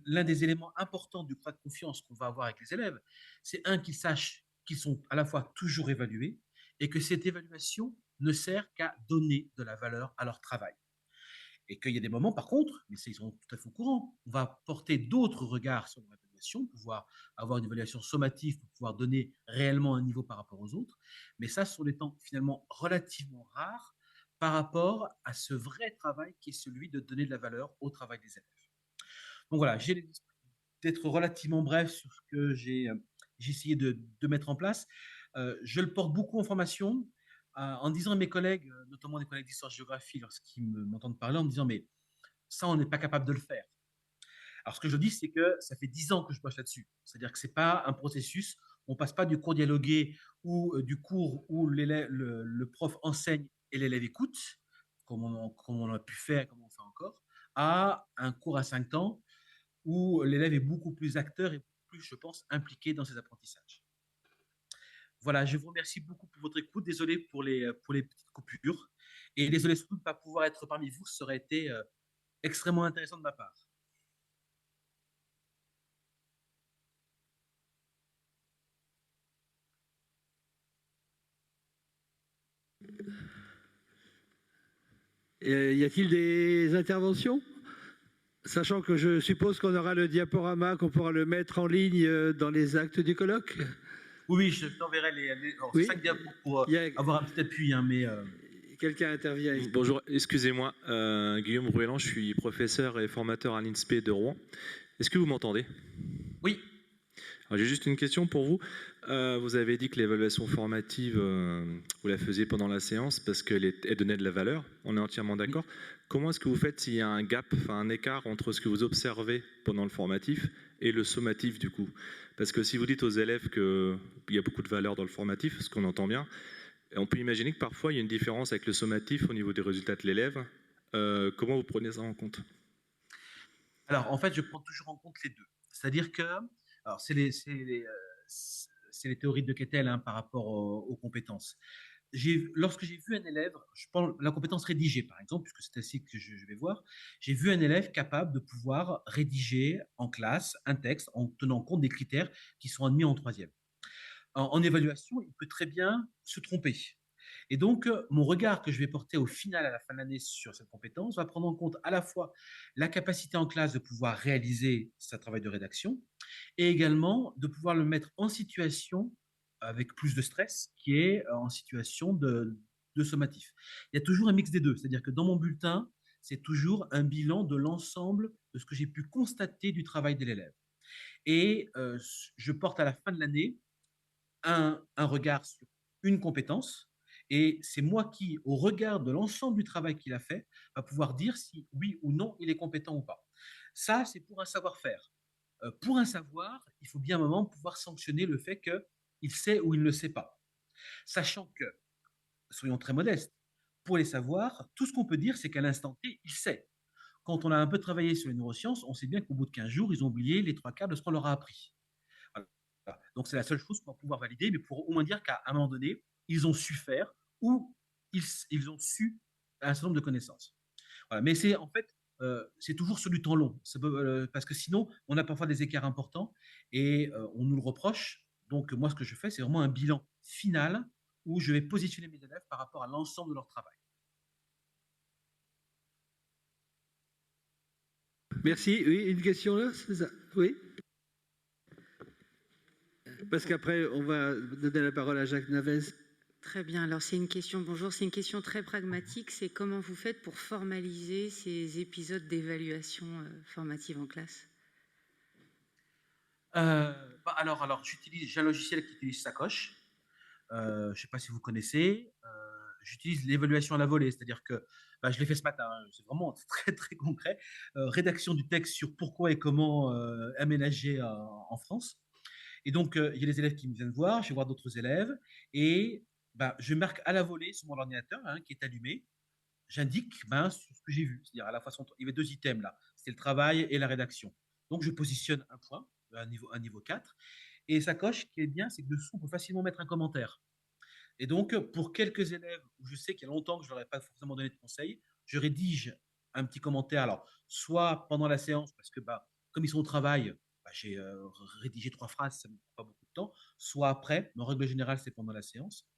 l'un des éléments importants du contrat de confiance qu'on va avoir avec les élèves, c'est qu'ils sachent qu'ils sont à la fois toujours évalués et que cette évaluation ne sert qu'à donner de la valeur à leur travail. Et qu'il y a des moments, par contre, mais ils sont tout à fait au courant, on va porter d'autres regards sur leur évaluation, pouvoir avoir une évaluation sommative pour pouvoir donner réellement un niveau par rapport aux autres. Mais ça, ce sont des temps finalement relativement rares par rapport à ce vrai travail qui est celui de donner de la valeur au travail des élèves. Donc voilà, j'ai d'être relativement bref sur ce que j'ai essayé de mettre en place. Je le porte beaucoup en formation, en disant à mes collègues, notamment des collègues d'histoire-géographie, lorsqu'ils m'entendent parler, en me disant, mais ça, on n'est pas capable de le faire. Alors, ce que je dis, c'est que ça fait 10 ans que je bosse là-dessus. C'est-à-dire que ce n'est pas un processus, on ne passe pas du cours dialogué ou du cours où le prof enseigne et l'élève écoute, comme on a pu faire, comme on fait encore, à un cours à 5 temps où l'élève est beaucoup plus acteur et beaucoup plus, je pense, impliqué dans ses apprentissages. Voilà, je vous remercie beaucoup pour votre écoute. Désolé pour les petites coupures. Et désolé surtout de ne pas pouvoir être parmi vous. Ça aurait été extrêmement intéressant de ma part. Y a-t-il des interventions? Sachant que je suppose qu'on aura le diaporama, qu'on pourra le mettre en ligne dans les actes du colloque. Oui, je t'enverrai Oui. 5 diapos pour Il y a- avoir un petit appui, hein, mais Quelqu'un intervient. Bonjour, excusez-moi, Guillaume Bruelan, je suis professeur et formateur à l'INSPE de Rouen. Est-ce que vous m'entendez? oui. Alors, j'ai juste une question pour vous. Vous avez dit que l'évaluation formative, vous la faisiez pendant la séance parce qu'elle donnait de la valeur. On est entièrement d'accord. Comment est-ce que vous faites s'il y a un gap, enfin un écart entre ce que vous observez pendant le formatif et le sommatif du coup? Parce que si vous dites aux élèves qu'il y a beaucoup de valeur dans le formatif, ce qu'on entend bien, on peut imaginer que parfois il y a une différence avec le sommatif au niveau des résultats de l'élève. Comment vous prenez ça en compte? Alors, en fait, je prends toujours en compte les deux. C'est-à-dire que, alors, c'est les théories de Kettel, hein, par rapport aux compétences. Lorsque j'ai vu un élève, je prends la compétence rédigée, par exemple, puisque c'est ainsi que je vais voir, j'ai vu un élève capable de pouvoir rédiger en classe un texte en tenant compte des critères qui sont admis en troisième. En évaluation, il peut très bien se tromper. Et donc, mon regard que je vais porter au final, à la fin de l'année, sur cette compétence, va prendre en compte à la fois la capacité en classe de pouvoir réaliser sa travail de rédaction et également de pouvoir le mettre en situation avec plus de stress, qui est en situation de sommatif. Il y a toujours un mix des deux, c'est-à-dire que dans mon bulletin, c'est toujours un bilan de l'ensemble de ce que j'ai pu constater du travail de l'élève. Et je porte à la fin de l'année un regard sur une compétence, et c'est moi qui, au regard de l'ensemble du travail qu'il a fait, va pouvoir dire si oui ou non il est compétent ou pas. Ça, c'est pour un savoir-faire. Pour un savoir, il faut bien un moment pouvoir sanctionner le fait qu'il sait ou il ne le sait pas. Sachant que, soyons très modestes, pour les savoirs, tout ce qu'on peut dire, c'est qu'à l'instant T, il sait. Quand on a un peu travaillé sur les neurosciences, on sait bien qu'au bout de 15 jours, ils ont oublié les 3/4 de ce qu'on leur a appris. Voilà. Donc, c'est la seule chose qu'on va pouvoir valider, mais pour au moins dire qu'à un moment donné, ils ont su faire ou ils ont su un certain nombre de connaissances. Voilà. Mais c'est en fait, c'est toujours sur du temps long. Parce que sinon, on a parfois des écarts importants et on nous le reproche. Donc, moi, ce que je fais, c'est vraiment un bilan final où je vais positionner mes élèves par rapport à l'ensemble de leur travail. Merci. Oui, une question là, c'est ça? Oui. Parce qu'après, on va donner la parole à Jacques Navez. Très bien. Alors, c'est une question, bonjour, c'est une question très pragmatique. C'est comment vous faites pour formaliser ces épisodes d'évaluation formative en classe? Alors, j'ai un logiciel qui utilise Sacoche. Je ne sais pas si vous connaissez. J'utilise l'évaluation à la volée, c'est-à-dire que je l'ai fait ce matin, hein, c'est vraiment très très concret. Rédaction du texte sur pourquoi et comment aménager en France. Et donc, il y a des élèves qui me viennent voir, je vais voir d'autres élèves, et je marque à la volée sur mon ordinateur, hein, qui est allumé, j'indique ce que j'ai vu. C'est-à-dire à la façon, il y avait 2 items là, c'était le travail et la rédaction. Donc, je positionne un point, un niveau 4, et Sacoche, ce qui est bien, c'est que dessous, on peut facilement mettre un commentaire. Et donc, pour quelques élèves où je sais qu'il y a longtemps que je ne leur ai pas forcément donné de conseils, je rédige un petit commentaire. Alors, soit pendant la séance, parce que comme ils sont au travail, j'ai rédigé 3 phrases, ça ne me prend pas beaucoup de temps, soit après, mais en règle générale, c'est pendant la séance.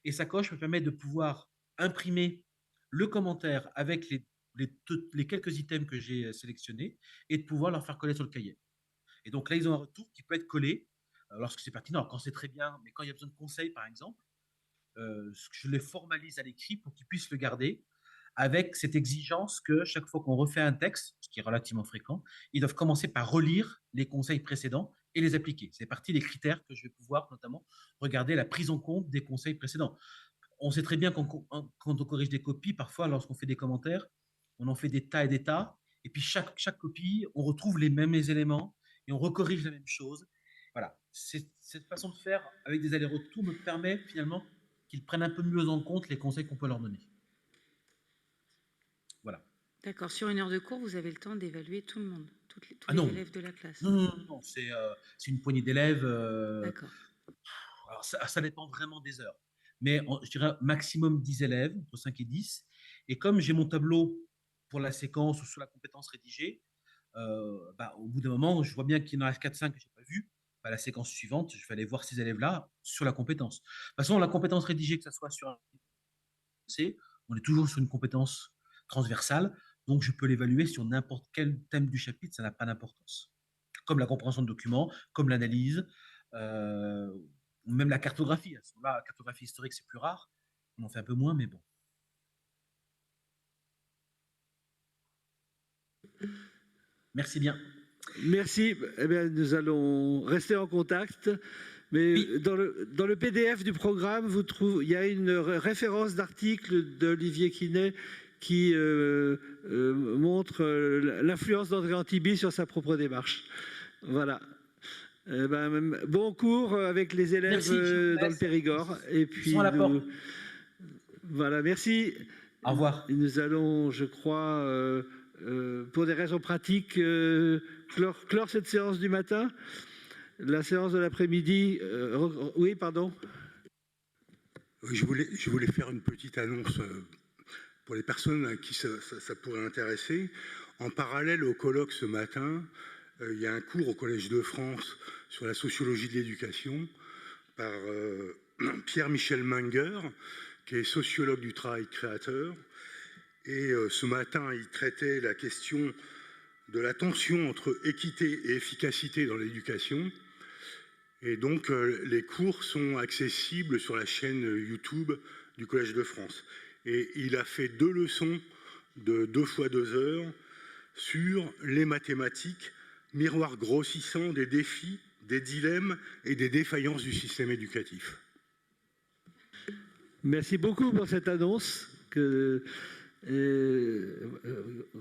Et Sacoche me permet de pouvoir imprimer le commentaire avec les quelques items que j'ai sélectionnés et de pouvoir leur faire coller sur le cahier. Et donc là, ils ont un retour qui peut être collé lorsque c'est pertinent. Alors, quand c'est très bien, mais quand il y a besoin de conseils, par exemple, je les formalise à l'écrit pour qu'ils puissent le garder avec cette exigence que chaque fois qu'on refait un texte, ce qui est relativement fréquent, ils doivent commencer par relire les conseils précédents et les appliquer. C'est partie des critères que je vais pouvoir notamment regarder la prise en compte des conseils précédents. On sait très bien quand on corrige des copies, parfois lorsqu'on fait des commentaires, on en fait des tas et des tas, et puis chaque copie, on retrouve les mêmes éléments et on recorrige la même chose. Voilà, cette façon de faire avec des allers-retours me permet finalement qu'ils prennent un peu mieux en compte les conseils qu'on peut leur donner. Voilà. D'accord. Sur une heure de cours, vous avez le temps d'évaluer tout le monde, tous les élèves de la classe? Non. C'est une poignée d'élèves. D'accord. Alors ça dépend vraiment des heures. Mais je dirais maximum 10 élèves, entre 5 et 10. Et comme j'ai mon tableau pour la séquence ou sur la compétence rédigée, au bout d'un moment, je vois bien qu'il y en a 4-5 que je n'ai pas vu. La séquence suivante, je vais aller voir ces élèves-là sur la compétence. De toute façon, la compétence rédigée, que ce soit sur un C, on est toujours sur une compétence transversale. Donc, je peux l'évaluer sur n'importe quel thème du chapitre, ça n'a pas d'importance. Comme la compréhension de documents, comme l'analyse, ou même la cartographie. À ce moment-là, la cartographie historique, c'est plus rare. On en fait un peu moins, mais bon. Merci bien. Merci. Eh bien, nous allons rester en contact. Mais oui. Dans le PDF du programme, il y a une référence d'article d'Olivier Quinet qui montre l'influence d'André Antibi sur sa propre démarche. Voilà. Bon cours avec les élèves dans le Périgord. Et puis, voilà, merci. Au revoir. Nous allons, je crois, pour des raisons pratiques, clore cette séance du matin. La séance de l'après-midi. Oui, pardon. Je voulais faire une petite annonce pour les personnes à qui ça pourrait intéresser. En parallèle au colloque ce matin, il y a un cours au Collège de France sur la sociologie de l'éducation par Pierre-Michel Menger, qui est sociologue du travail créateur. Et ce matin, il traitait la question de la tension entre équité et efficacité dans l'éducation. Et donc, les cours sont accessibles sur la chaîne YouTube du Collège de France. Et il a fait 2 leçons de 2 fois 2 heures sur les mathématiques, miroir grossissant des défis, des dilemmes et des défaillances du système éducatif. Merci beaucoup pour cette annonce qu'on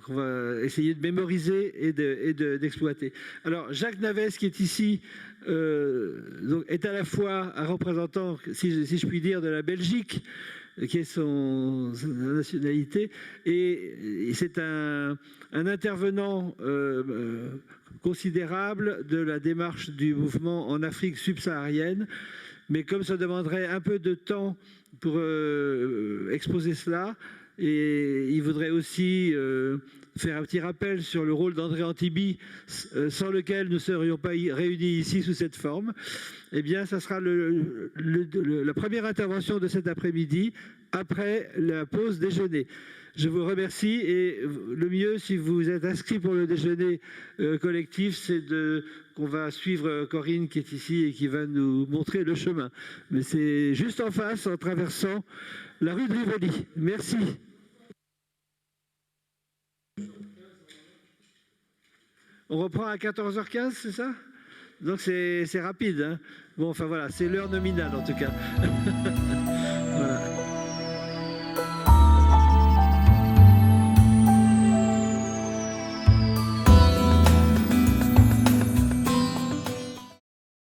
va essayer de mémoriser et d'exploiter. Alors, Jacques Navès, qui est ici, donc, est à la fois un représentant, si je puis dire, de la Belgique, qui est sa nationalité, et c'est un intervenant considérable de la démarche du mouvement en Afrique subsaharienne. Mais comme ça demanderait un peu de temps pour exposer cela, et il voudrait aussi faire un petit rappel sur le rôle d'André Antibi, sans lequel nous ne serions pas réunis ici sous cette forme, eh bien, ça sera la première intervention de cet après-midi, après la pause déjeuner. Je vous remercie et le mieux, si vous êtes inscrit pour le déjeuner collectif, c'est qu'on va suivre Corinne qui est ici et qui va nous montrer le chemin. Mais c'est juste en face, en traversant la rue de Rivoli. Merci. On reprend à 14h15, c'est ça? Donc c'est rapide. Hein, bon, enfin voilà, c'est l'heure nominale en tout cas.